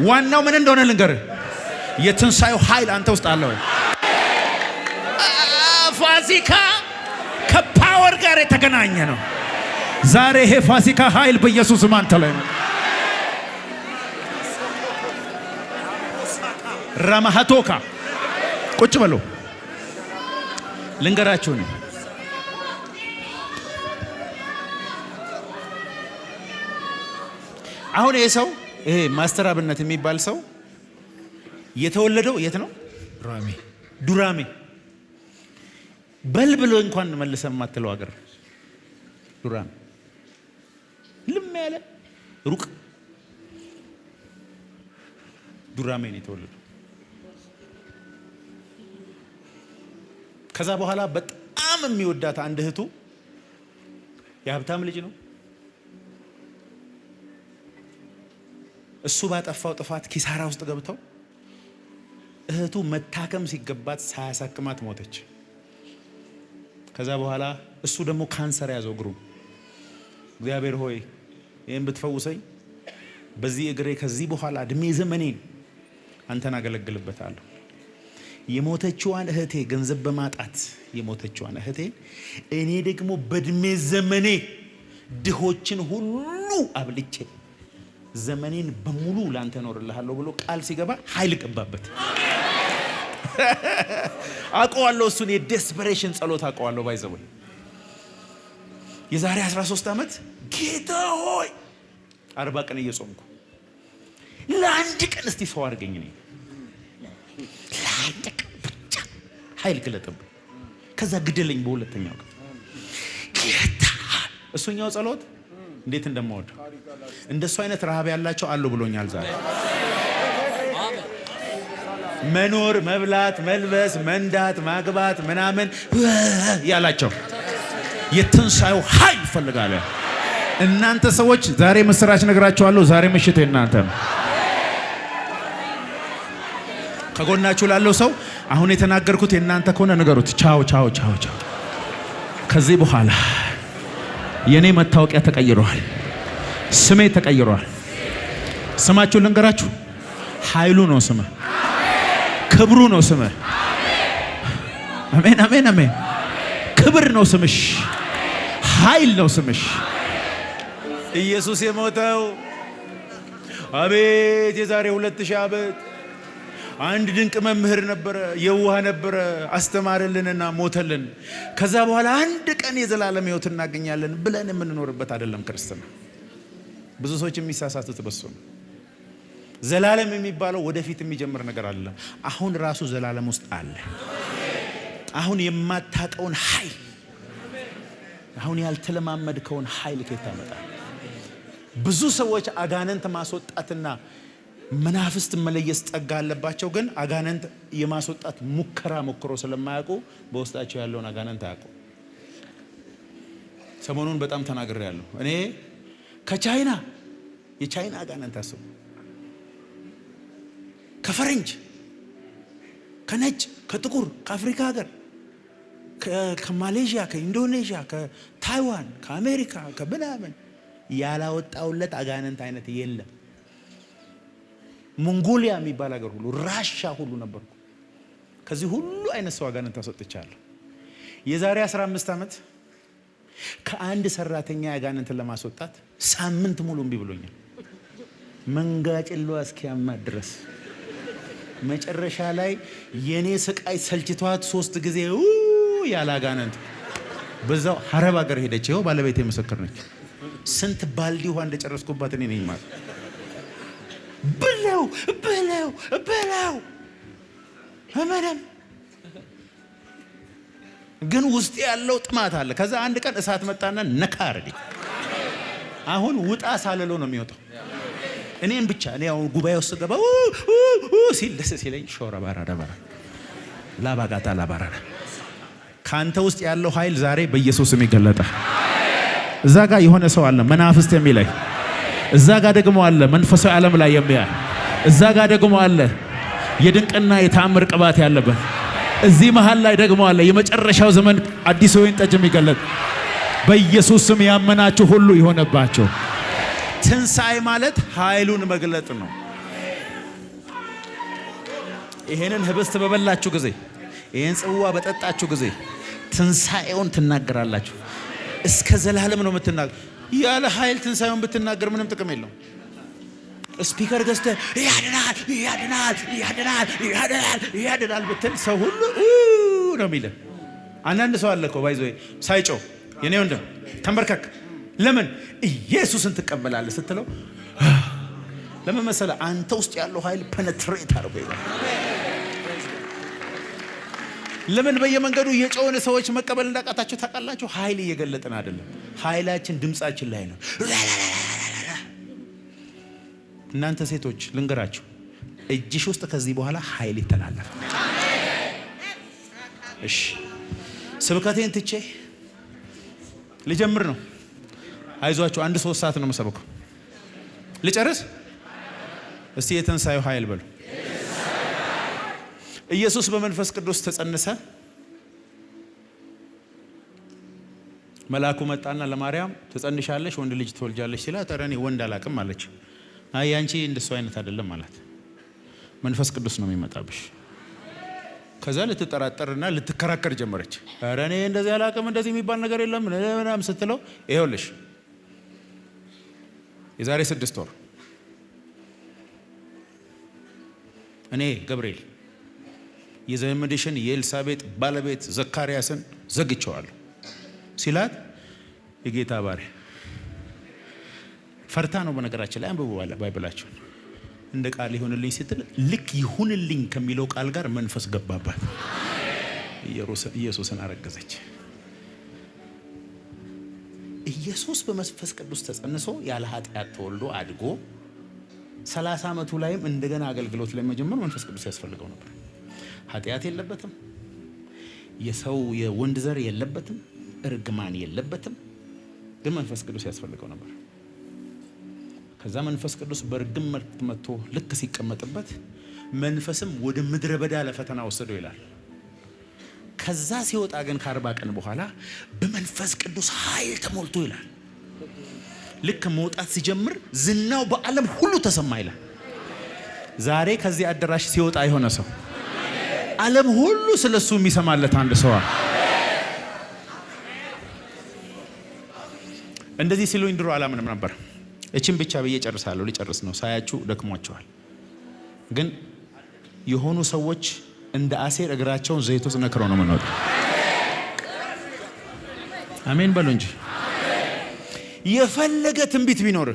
ዋናው ምን እንደሆነ ልንገርህ፣ የትንሣኤው ኃይል አንተ ውስጥ አለ ወይ? ፋሲካ ከፓወር ጋር የተገናኘ ነው። ዛሬ ይሄ ፋሲካ ኃይል በኢየሱስ ስም አንተ ላይ ነው። ራማሃቶካ ቁጭ በሉ ልንገራችሁ ነው። አሁን ይሄ ሰው ይሄ ማስተር አብነት የሚባል ሰው የተወለደው የት ነው? ዱራሜ በልብሎ እንኳን መልሰ የማትለው ሀገር ዱራሜ፣ ልም ያለ ሩቅ ዱራሜ ነው የተወለደው። ከዛ በኋላ በጣም የሚወዳት አንድ እህቱ የሀብታም ልጅ ነው። እሱ ባጠፋው ጥፋት ኪሳራ ውስጥ ገብተው እህቱ መታከም ሲገባት ሳያሳክማት ሞተች። ከዛ በኋላ እሱ ደግሞ ካንሰር ያዘው እግሩ። እግዚአብሔር ሆይ ይህን ብትፈውሰኝ በዚህ እግሬ ከዚህ በኋላ እድሜ ዘመኔን አንተን አገለግልበታለሁ። የሞተችዋን እህቴ ገንዘብ በማጣት የሞተችዋን እህቴን እኔ ደግሞ በእድሜ ዘመኔ ድሆችን ሁሉ አብልቼ ዘመኔን በሙሉ ላንተ ኖርልሃለሁ ብሎ ቃል ሲገባ ኃይል ቀባበት። አውቀዋለሁ እሱን የዴስፐሬሽን ጸሎት አውቀዋለሁ። ባይዘው የዛሬ 13 ዓመት ጌታ ሆይ 40 ቀን እየጾምኩ ለአንድ ቀን እስቲ ሰው አድርገኝ ነኝ ለአንድ ቀን ብቻ ኃይል ግለጥብኝ፣ ከዛ ግደለኝ በሁለተኛው ቀን ጌታ። እሱኛው ጸሎት እንዴት እንደማወድ እንደሱ አይነት ረሃብ ያላቸው አሉ ብሎኛል ዛሬ። መኖር፣ መብላት፣ መልበስ፣ መንዳት፣ ማግባት ምናምን ያላቸው የትንሣኤው ኃይል ይፈልጋል። እናንተ ሰዎች ዛሬ ምስራች ነግራችኋለሁ። ዛሬ ምሽት እናንተ ነው። ከጎናችሁ ላለው ሰው አሁን የተናገርኩት የእናንተ ከሆነ ንገሩት። ቻው ቻው ቻው ቻው። ከዚህ በኋላ የኔ መታወቂያ ተቀይሯል። ስሜ ተቀይሯል። ስማችሁ ልንገራችሁ። ኃይሉ ነው ስምህ፣ ክብሩ ነው ስምህ። አሜን አሜን አሜን። ክብር ነው ስምሽ፣ ኃይል ነው ስምሽ። ኢየሱስ የሞተው አቤት የዛሬ 2000 ዓመት አንድ ድንቅ መምህር ነበረ፣ የዋህ ነበረ፣ አስተማረልንና ሞተልን። ከዛ በኋላ አንድ ቀን የዘላለም ሕይወት እናገኛለን ብለን የምንኖርበት አይደለም ክርስትና። ብዙ ሰዎች የሚሳሳቱት በሱ ነው። ዘላለም የሚባለው ወደፊት የሚጀምር ነገር አይደለም። አሁን ራሱ ዘላለም ውስጥ አለ። አሁን የማታውቀውን ኃይል፣ አሁን ያልተለማመድከውን ኃይል ከየት ታመጣለህ? ብዙ ሰዎች አጋንንት ማስወጣትና መናፍስት መለየት ጸጋ አለባቸው፣ ግን አጋንንት የማስወጣት ሙከራ ሞክሮ ስለማያውቁ በውስጣቸው ያለውን አጋንንት አያውቁ። ሰሞኑን በጣም ተናግሬያለሁ። እኔ ከቻይና የቻይና አጋንንት አስቡ፣ ከፈረንጅ፣ ከነጭ፣ ከጥቁር፣ ከአፍሪካ ሀገር፣ ከማሌዥያ፣ ከኢንዶኔዥያ፣ ከታይዋን፣ ከአሜሪካ፣ ከምናምን ያላወጣውለት አጋንንት አይነት የለም። ሞንጎሊያ የሚባል ሀገር ሁሉ፣ ራሻ ሁሉ ነበርኩ። ከዚህ ሁሉ አይነት ሰው አጋንንት አስወጥቻለሁ። የዛሬ 15 ዓመት ከአንድ ሰራተኛ አጋንንትን ለማስወጣት ሳምንት ሙሉ እምቢ ብሎኛል። መንጋጭሏ እስኪያማት ድረስ መጨረሻ ላይ የኔ ስቃይ ሰልችቷት 3 ጊዜ ያለ አጋንንት በዛው ሀረብ ሀገር ሄደች። ይኸው ባለቤቴ ምስክር ነች። ስንት ባልዲ ውሃ እንደጨረስኩባት እኔ ነኝ ማለት። ብለው ብለው ብለው አመነም፣ ግን ውስጥ ያለው ጥማት አለ። ከዛ አንድ ቀን እሳት መጣና ነካ አረገኝ። አሁን ውጣ ሳለሎ ነው የሚወጣው። እኔም ብቻ እኔ አሁን ጉባኤ ውስጥ ገባ ሲል ደስ ሲለኝ ሾራ ባራዳ ባራ ላባጋታ ላባራዳ ካንተ ውስጥ ያለው ኃይል ዛሬ በኢየሱስ ስም ይገለጣል። እዛ ጋር የሆነ ሰው አለ መናፍስት የሚለይ፣ እዛ ጋር ደግሞ አለ መንፈሳዊ ዓለም ላይ የሚያይ፣ እዛ ጋር ደግሞ አለ የድንቅና የተአምር ቅባት ያለበት፣ እዚህ መሃል ላይ ደግሞ አለ የመጨረሻው ዘመን አዲስ ወይን ጠጅ የሚገለጥ። በኢየሱስ ስም ያመናችሁ ሁሉ ይሆነባችሁ። ትንሣኤ ማለት ኃይሉን መግለጥ ነው። ይሄንን ህብስት በበላችሁ ጊዜ፣ ይሄን ጽዋ በጠጣችሁ ጊዜ ትንሣኤውን ትናገራላችሁ። እስከ ዘላለም ነው የምትናገር። ያለ ኃይል ትንሣኤውን ብትናገር ምንም ጥቅም የለውም። ስፒከር ገዝተህ ያድናል ያድናል ያድናል ያድናል ያድናል ብትል ሰው ሁሉ ነው የሚለው። አንዳንድ ሰው አለ እኮ ባይዞ ሳይጮህ የኔ ወንድም ተንበርከክ። ለምን ኢየሱስን ትቀበላለህ ስትለው ለምን መሰለህ? አንተ ውስጥ ያለው ኃይል ፔኔትሬት አድርጎ ይላል። ለምን በየመንገዱ እየጮህን ሰዎች መቀበል እንዳቃታቸው ታውቃላችሁ? ኃይል እየገለጥን አይደለም። ኃይላችን ድምጻችን ላይ ነው። እናንተ ሴቶች ልንገራችሁ፣ እጅሽ ውስጥ ከዚህ በኋላ ኃይል ይተላለፋል። እሺ ስብከቴን ትቼ ልጀምር ነው። አይዟችሁ፣ 1-3 ሰዓት ነው የምሰብከው። ልጨርስ። እስቲ የትንሣኤው ኃይል በሉ። ኢየሱስ በመንፈስ ቅዱስ ተጸነሰ። መልአኩ መጣና ለማርያም ትጸንሻለሽ፣ ወንድ ልጅ ትወልጃለሽ ሲላት፣ ኧረ እኔ ወንድ አላቅም አለች። አይ አንቺ እንደሱ አይነት አይደለም ማለት፣ መንፈስ ቅዱስ ነው የሚመጣብሽ። ከዛ ልትጠራጠርና ልትከራከር ጀመረች። ኧረ እኔ እንደዚህ አላቅም፣ እንደዚህ የሚባል ነገር የለም ምናምን ስትለው፣ ይኸውልሽ የዛሬ 6 ወር እኔ ገብርኤል የዘመድሽን የኤልሳቤጥ ባለቤት ዘካርያስን ዘግቼዋለሁ ሲላት፣ የጌታ ባሪያ ፈርታ ነው። በነገራችን ላይ አንብቡ ባይብላችሁ። እንደ ቃል ይሁንልኝ ስትል ልክ ይሁንልኝ ከሚለው ቃል ጋር መንፈስ ገባባት። ኢየሱስን አረገዘች። ኢየሱስ በመንፈስ ቅዱስ ተጸንሶ ያለ ኃጢአት ተወልዶ አድጎ 30 ዓመቱ ላይም እንደገና አገልግሎት ለመጀመር መንፈስ ቅዱስ ያስፈልገው ነበር። ኃጢአት የለበትም፣ የሰው የወንድ ዘር የለበትም፣ እርግማን የለበትም። ግን መንፈስ ቅዱስ ያስፈልገው ነበር። ከዛ መንፈስ ቅዱስ በርግም መጥቶ ልክ ሲቀመጥበት መንፈስም ወደ ምድረ በዳ ለፈተና ወሰደው ይላል። ከዛ ሲወጣ ግን ከ40 ቀን በኋላ በመንፈስ ቅዱስ ኃይል ተሞልቶ ይላል። ልክ መውጣት ሲጀምር ዝናው በዓለም ሁሉ ተሰማ ይላል። ዛሬ ከዚህ አዳራሽ ሲወጣ የሆነ ሰው ዓለም ሁሉ ስለሱ የሚሰማለት አንድ ሰው አለ። እንደዚህ ሲሉኝ ድሮ አላምንም ነበር። እቺን ብቻ ብዬ ጨርሳለሁ። ሊጨርስ ነው፣ ሳያችሁ ደክሟቸዋል። ግን የሆኑ ሰዎች እንደ አሴር እግራቸውን ዘይት ውስጥ ነክረው ነው የምንወጣው። አሜን በሉ እንጂ። የፈለገ ትንቢት ቢኖር፣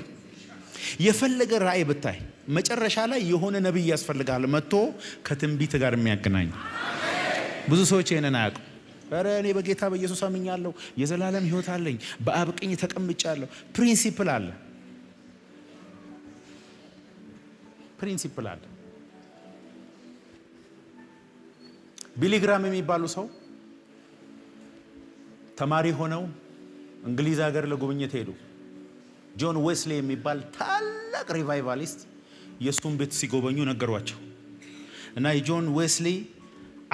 የፈለገ ራእይ ብታይ፣ መጨረሻ ላይ የሆነ ነቢይ ያስፈልጋል መጥቶ ከትንቢት ጋር የሚያገናኝ። ብዙ ሰዎች ይሄንን አያውቁም። ኧረ እኔ በጌታ በኢየሱስ አምኛለሁ፣ የዘላለም ሕይወት አለኝ፣ በአብ ቀኝ ተቀምጫለሁ። ፕሪንሲፕል አለ፣ ፕሪንሲፕል አለ። ቢሊ ግራም የሚባሉ ሰው ተማሪ ሆነው እንግሊዝ ሀገር ለጉብኝት ሄዱ። ጆን ዌስሊ የሚባል ታላቅ ሪቫይቫሊስት የእሱን ቤት ሲጎበኙ ነገሯቸው እና የጆን ዌስሊ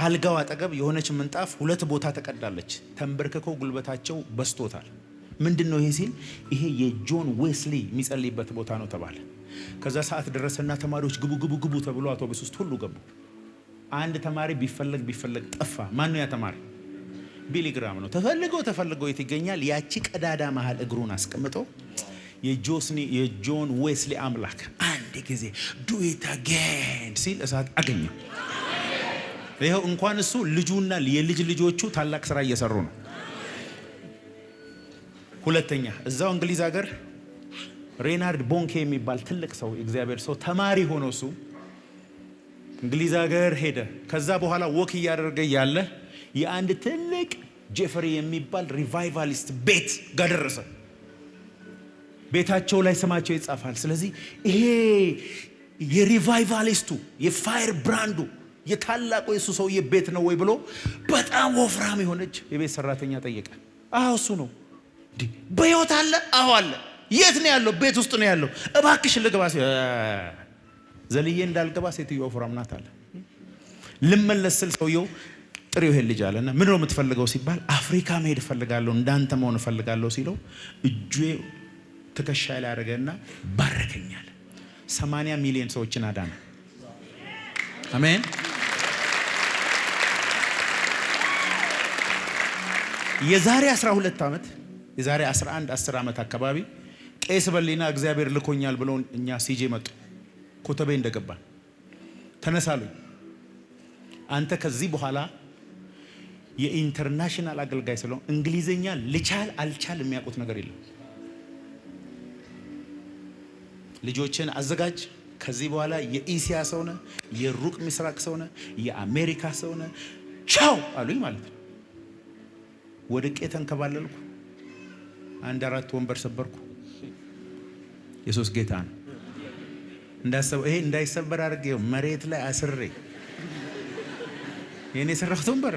አልጋው አጠገብ የሆነች ምንጣፍ 2 ቦታ ተቀዳለች። ተንበርክከው ጉልበታቸው በስቶታል። ምንድን ነው ይሄ ሲል፣ ይሄ የጆን ዌስሊ የሚጸልይበት ቦታ ነው ተባለ። ከዛ ሰዓት ደረሰና ተማሪዎች ግቡ ግቡ ግቡ ተብሎ አውቶቡስ ውስጥ ሁሉ ገቡ። አንድ ተማሪ ቢፈለግ ጠፋ። ማን ነው ያ ተማሪ? ቢሊ ግራም ነው። ተፈልገው የት ይገኛል? ያቺ ቀዳዳ መሃል እግሩን አስቀምጦ የጆን ዌስሊ አምላክ አንድ ጊዜ ዱ ኢት አጌን ሲል እሳት አገኘው። ይኸው እንኳን እሱ ልጁና የልጅ ልጆቹ ታላቅ ስራ እየሰሩ ነው። ሁለተኛ እዛው እንግሊዝ ሀገር ሬናርድ ቦንኬ የሚባል ትልቅ ሰው የእግዚአብሔር ሰው ተማሪ ሆኖ እሱ እንግሊዝ ሀገር ሄደ። ከዛ በኋላ ወክ እያደረገ ያለ የአንድ ትልቅ ጄፈሪ የሚባል ሪቫይቫሊስት ቤት ጋር ደረሰ። ቤታቸው ላይ ስማቸው ይጻፋል። ስለዚህ ይሄ የሪቫይቫሊስቱ የፋየር ብራንዱ የታላቁ የሱ ሰውዬ ቤት ነው ወይ ብሎ በጣም ወፍራም የሆነች የቤት ሰራተኛ ጠየቀ። አዎ እሱ ነው። በሕይወት አለ? አዎ አለ። የት ነው ያለው? ቤት ውስጥ ነው ያለው። እባክሽ ልግባ። ዘልዬ እንዳልገባ ሴትዮ ወፍራም ናት አለ። ልመለስ ስል ሰውየው ጥሪው ይሄን ልጅ አለና ምን ነው የምትፈልገው ሲባል አፍሪካ መሄድ እፈልጋለሁ እንዳንተ መሆን እፈልጋለሁ ሲለው እጁ ትከሻ ላይ አደረገና ባረከኛል። 80 ሚሊዮን ሰዎችን አዳነ። አሜን። የዛሬ 12 ዓመት የዛሬ 11 10 ዓመት አካባቢ ቄስ በሊና እግዚአብሔር ልኮኛል ብለው እኛ ሲጄ መጡ። ኮተቤ እንደገባ ተነሳሉኝ። አንተ ከዚህ በኋላ የኢንተርናሽናል አገልጋይ ስለሆነ እንግሊዘኛ ልቻል አልቻል የሚያውቁት ነገር የለም። ልጆችን አዘጋጅ። ከዚህ በኋላ የኢሲያ ሰው ነህ፣ የሩቅ ምስራቅ ሰው ነህ፣ የአሜሪካ ሰው ነህ። ቻው አሉኝ ማለት ነው። ወድቄ ተንከባለልኩ። 4 ወንበር ሰበርኩ። ኢየሱስ ጌታ ነው። ይሄ እንዳይሰበር አድርጌው መሬት ላይ አስሬ የኔ የሰራሁት ወንበር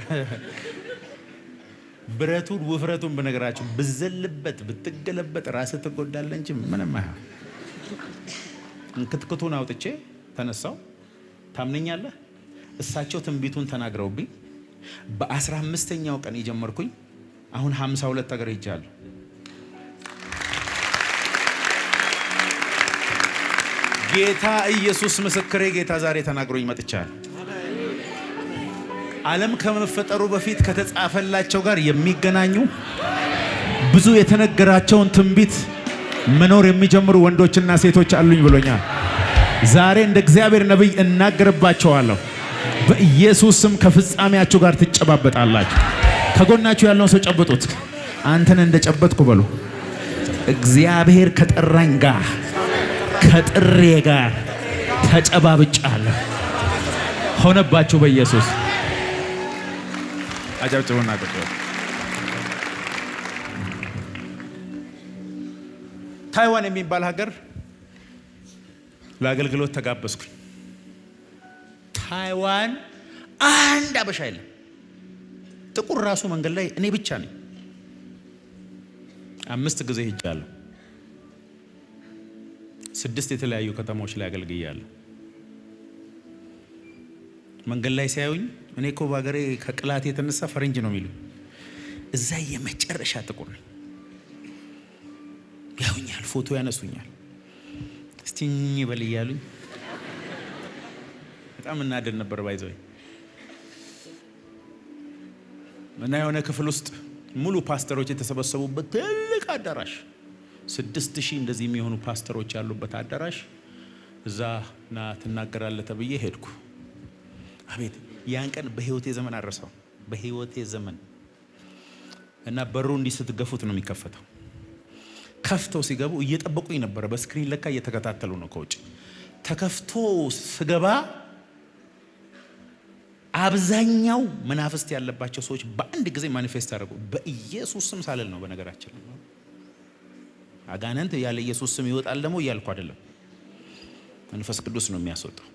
ብረቱን ውፍረቱን በነገራችሁ ብዘልበት ብትገለበጥ ራስህ ትጎዳለህ እንጂ ምንም አይሆን። እንክትክቱን አውጥቼ ተነሳው። ታምነኛለህ? እሳቸው ትንቢቱን ተናግረውብኝ በ15ኛው ቀን የጀመርኩኝ አሁን 52 ሀገር ሄጃለሁ። ጌታ ኢየሱስ ምስክሬ፣ ጌታ ዛሬ ተናግሮኝ መጥቻለሁ። ዓለም ከመፈጠሩ በፊት ከተጻፈላቸው ጋር የሚገናኙ ብዙ የተነገራቸውን ትንቢት መኖር የሚጀምሩ ወንዶችና ሴቶች አሉኝ ብሎኛል። ዛሬ እንደ እግዚአብሔር ነብይ እናገርባቸዋለሁ። በኢየሱስ ስም ከፍጻሜያችሁ ጋር ትጨባበጣላችሁ። ከጎናችሁ ያለውን ሰው ጨብጡት። አንተን እንደጨበጥኩ በሉ። እግዚአብሔር ከጠራኝ ጋር ከጥሬ ጋር ተጨባብጫለሁ። ሆነባችሁ በኢየሱስ አጨብጭቡና ቁጭ። ታይዋን የሚባል ሀገር ለአገልግሎት ተጋበዝኩኝ። ታይዋን አንድ አበሻ የለም። ጥቁር ራሱ መንገድ ላይ እኔ ብቻ ነኝ። 5 ጊዜ ሄጃለሁ። 6 የተለያዩ ከተሞች ላይ አገልግያለሁ። መንገድ ላይ ሲያዩኝ እኔ እኮ በሀገሬ ከቅላት የተነሳ ፈረንጅ ነው የሚሉኝ። እዛ የመጨረሻ ጥቁር ነኝ። ያዩኛል፣ ፎቶ ያነሱኛል። እስቲ በል እያሉኝ በጣም እናደድ ነበር። ባይዘው እና የሆነ ክፍል ውስጥ ሙሉ ፓስተሮች የተሰበሰቡበት ትልቅ አዳራሽ 6000 እንደዚህ የሚሆኑ ፓስተሮች ያሉበት አዳራሽ። እዛ ና ትናገራለህ ተብዬ ሄድኩ። አቤት ያን ቀን በህይወቴ ዘመን አረሳው። በህይወቴ ዘመን እና በሩ እንዲህ ስትገፉት ነው የሚከፈተው። ከፍተው ሲገቡ እየጠበቁኝ ነበር። በስክሪን ለካ እየተከታተሉ ነው ከውጭ። ተከፍቶ ስገባ አብዛኛው መናፍስት ያለባቸው ሰዎች በአንድ ጊዜ ማኒፌስት አደረጉ። በኢየሱስ ስም ሳልል ነው። በነገራችን አጋንንት ያለ ኢየሱስ ስም ይወጣል ደግሞ እያልኩ አይደለም። መንፈስ ቅዱስ ነው የሚያስወጣው።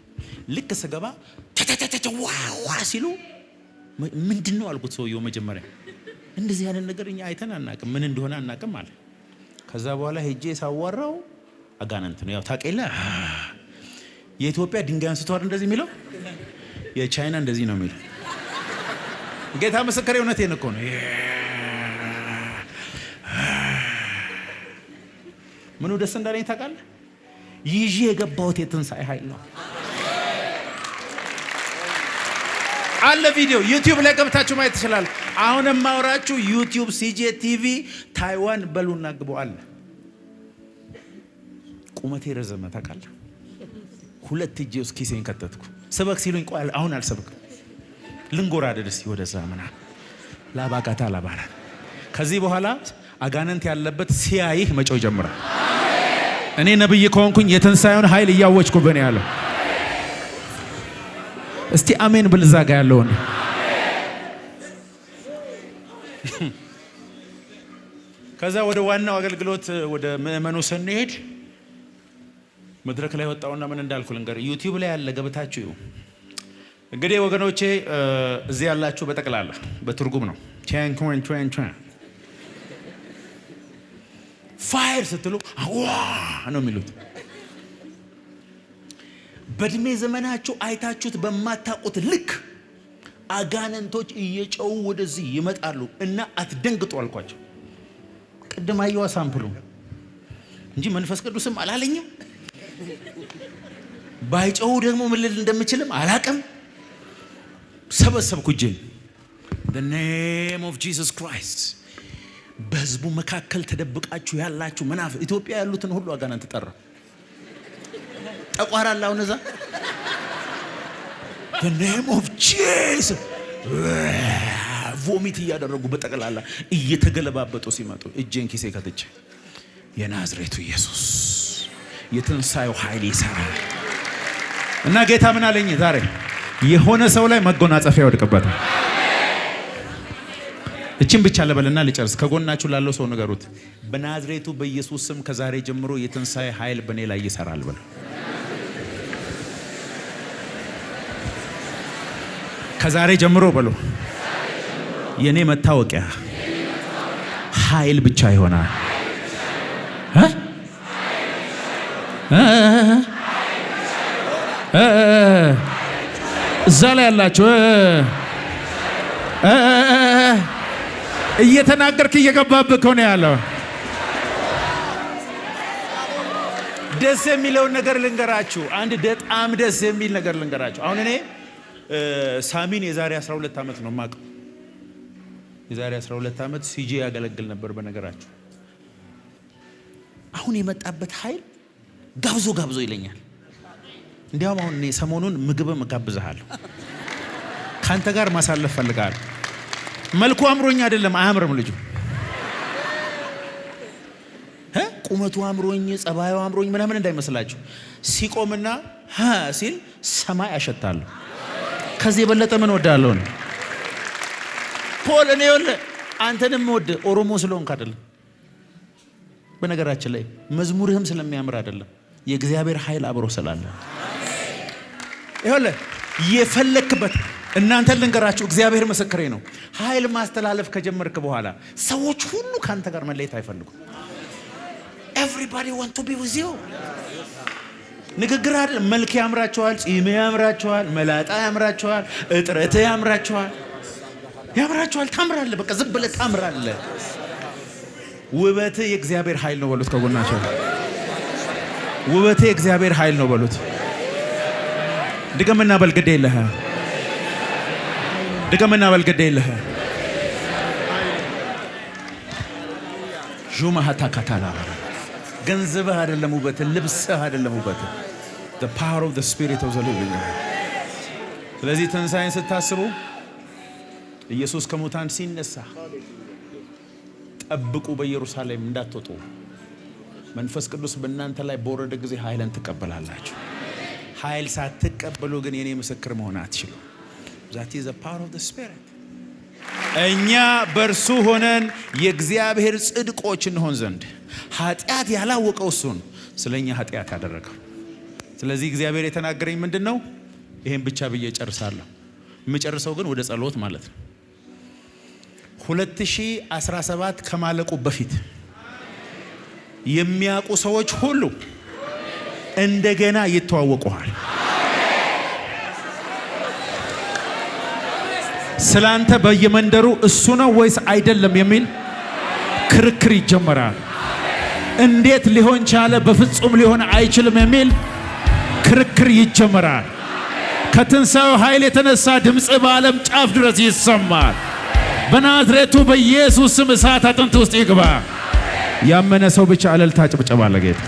ልክ ስገባ ዋዋ ሲሉ ምንድነው አልኩት። ሰውየው መጀመሪያ እንደዚህ ያለ ነገር እኛ አይተን አናቅም፣ ምን እንደሆነ አናቅም አለ። ከዛ በኋላ ሄጄ ሳዋራው አጋንንት ነው። ያው ታውቂለ የኢትዮጵያ ድንጋይ አንስቷል እንደዚህ የሚለው፣ የቻይና እንደዚህ ነው የሚለው። ጌታ ምስክሬ እውነቴን እኮ ነው። ምኑ ደስ እንዳለኝ ታውቃለህ? ይዤ የገባሁት የትንሣኤ ኃይል ነው አለ። ቪዲዮ ዩቲዩብ ላይ ገብታችሁ ማየት ትችላል። አሁን የማወራችሁ ዩቲዩብ ሲጄ ቲቪ ታይዋን በሉና ግቡ አለ። ቁመቴ ረዘመ ታውቃለህ። 2 እጄ ውስጥ ኪሴን ከተትኩ። ስበክ ሲሉኝ ቆይ አሁን አልሰብክም፣ ልንጎራደድ እስቲ ወደዛ ምናምን ላባቃታ ላባራ። ከዚህ በኋላ አጋንንት ያለበት ሲያይህ መጮህ ጀምራል። እኔ ነብይ ከሆንኩኝ የትንሣኤውን ኃይል እያወጅኩብህ ነው ያለው። እስቲ አሜን ብል እዛ ጋ ያለውን ከዛ ወደ ዋናው አገልግሎት ወደ ምእመኑ ስንሄድ መድረክ ላይ ወጣውና ምን እንዳልኩ ልንገር። ዩቲዩብ ላይ ያለ ገብታችሁ እንግዲህ ወገኖቼ እዚህ ያላችሁ በጠቅላላ በትርጉም ነው ፋየር ስትሉ ዋ ነው የሚሉት። በእድሜ ዘመናችሁ አይታችሁት በማታውቁት ልክ አጋንንቶች እየጨው ወደዚህ ይመጣሉ እና አትደንግጡ አልኳቸው። ቅድም አየዋ ሳምፕሉ እንጂ መንፈስ ቅዱስም አላለኝም። ባይጨው ደግሞ ምን ልል እንደምችልም አላቅም። ሰበሰብኩ እጄን the name of Jesus Christ። በህዝቡ መካከል ተደብቃችሁ ያላችሁ መናፍ ኢትዮጵያ ያሉትን ሁሉ አጋንንት ተጠራ። ተቋራላ አሁን እዛ the name of Jesus ቮሚት እያደረጉ በጠቅላላ እየተገለባበጡ ሲመጡ እጄን ኪሴ ከተች የናዝሬቱ ኢየሱስ የትንሳኤው ኃይል ይሰራል እና ጌታ ምን አለኝ ዛሬ የሆነ ሰው ላይ መጎናጸፊያ ይወድቅበታል። እቺን ብቻ ለበልና ልጨርስ። ከጎናችሁ ላለው ሰው ንገሩት፣ በናዝሬቱ በኢየሱስ ስም ከዛሬ ጀምሮ የትንሳኤ ኃይል በኔ ላይ ይሰራል በለው። ከዛሬ ጀምሮ በለው የኔ መታወቂያ ኃይል ብቻ ይሆናል። እዛ ላይ ያላችሁ እየተናገርክ እየገባብህ ነው ያለው። ደስ የሚለውን ነገር ልንገራችሁ። አንድ በጣም ደስ የሚል ነገር ልንገራችሁ። አሁን እኔ ሳሚን የዛሬ 12 ዓመት ነው የማውቀው። የዛሬ 12 ዓመት ሲጂ ያገለግል ነበር በነገራችሁ። አሁን የመጣበት ኃይል ጋብዞ ይለኛል። እንዲያውም አሁን እኔ ሰሞኑን ምግብም እጋብዝሃለሁ፣ ካንተ ጋር ማሳለፍ ፈልጋለሁ። መልኩ አምሮኝ አይደለም፣ አያምርም ልጁ። ቁመቱ አምሮኝ ጸባዩ አምሮኝ ምናምን እንዳይመስላችሁ። ሲቆምና ሲል ሰማይ አሸታለሁ። ከዚህ የበለጠ ምን ወዳለሁ ነው ፖል። እኔ ወለ አንተንም ወደ ኦሮሞ ስለሆንክ አይደለም፣ በነገራችን ላይ መዝሙርህም ስለሚያምር አይደለም፣ የእግዚአብሔር ኃይል አብሮ ስላለ ይኸውልህ የፈለክበት። እናንተ ልንገራችሁ፣ እግዚአብሔር ምስክሬ ነው። ኃይል ማስተላለፍ ከጀመርክ በኋላ ሰዎች ሁሉ ካንተ ጋር መለየት አይፈልጉም። everybody want to be with you። ንግግር አይደለም፣ መልክ ያምራቸዋል፣ ጺም ያምራቸዋል፣ መላጣ ያምራቸዋል፣ እጥረት ያምራቸዋል፣ ታምራለህ። በቃ ዝም ብለህ ታምራለህ። ውበት የእግዚአብሔር ኃይል ነው በሉት። ከጎናቸው ውበት የእግዚአብሔር ኃይል ነው በሉት። ድገምና በል ግድ የለህ። ድገምና በል ግድ የለህ። ጁማሃታ ካታላ ገንዘብህ አይደለም ውበት፣ ልብስህ አይደለም ውበት። the power of the spirit of the living God። ስለዚህ ትንሣኤን ስታስቡ ኢየሱስ ከሙታን ሲነሳ ጠብቁ፣ በኢየሩሳሌም እንዳትወጡ። መንፈስ ቅዱስ በእናንተ ላይ በወረደ ጊዜ ኃይልን ትቀበላላችሁ። ኃይል ሳትቀበሉ ግን የኔ ምስክር መሆን አትችሉም። that is the power of the spirit። እኛ በእርሱ ሆነን የእግዚአብሔር ጽድቆች እንሆን ዘንድ ኃጢአት ያላወቀው እሱን ስለኛ ኃጢአት ያደረገው። ስለዚህ እግዚአብሔር የተናገረኝ ምንድን ነው? ይሄን ብቻ ብዬ ጨርሳለሁ። የምጨርሰው ግን ወደ ጸሎት ማለት ነው። 2017 ከማለቁ በፊት የሚያውቁ ሰዎች ሁሉ እንደገና ይተዋወቁሃል። ስላንተ በየመንደሩ እሱ ነው ወይስ አይደለም የሚል ክርክር ይጀመራል። እንዴት ሊሆን ቻለ? በፍጹም ሊሆን አይችልም የሚል ክርክር ይጀመራል። ከትንሣኤው ኃይል የተነሳ ድምጽ በዓለም ጫፍ ድረስ ይሰማል። በናዝሬቱ በኢየሱስ ስም እሳት አጥንት ውስጥ ይግባ። ያመነ ሰው ብቻ እልልታ ጭብጨባ ለጌታ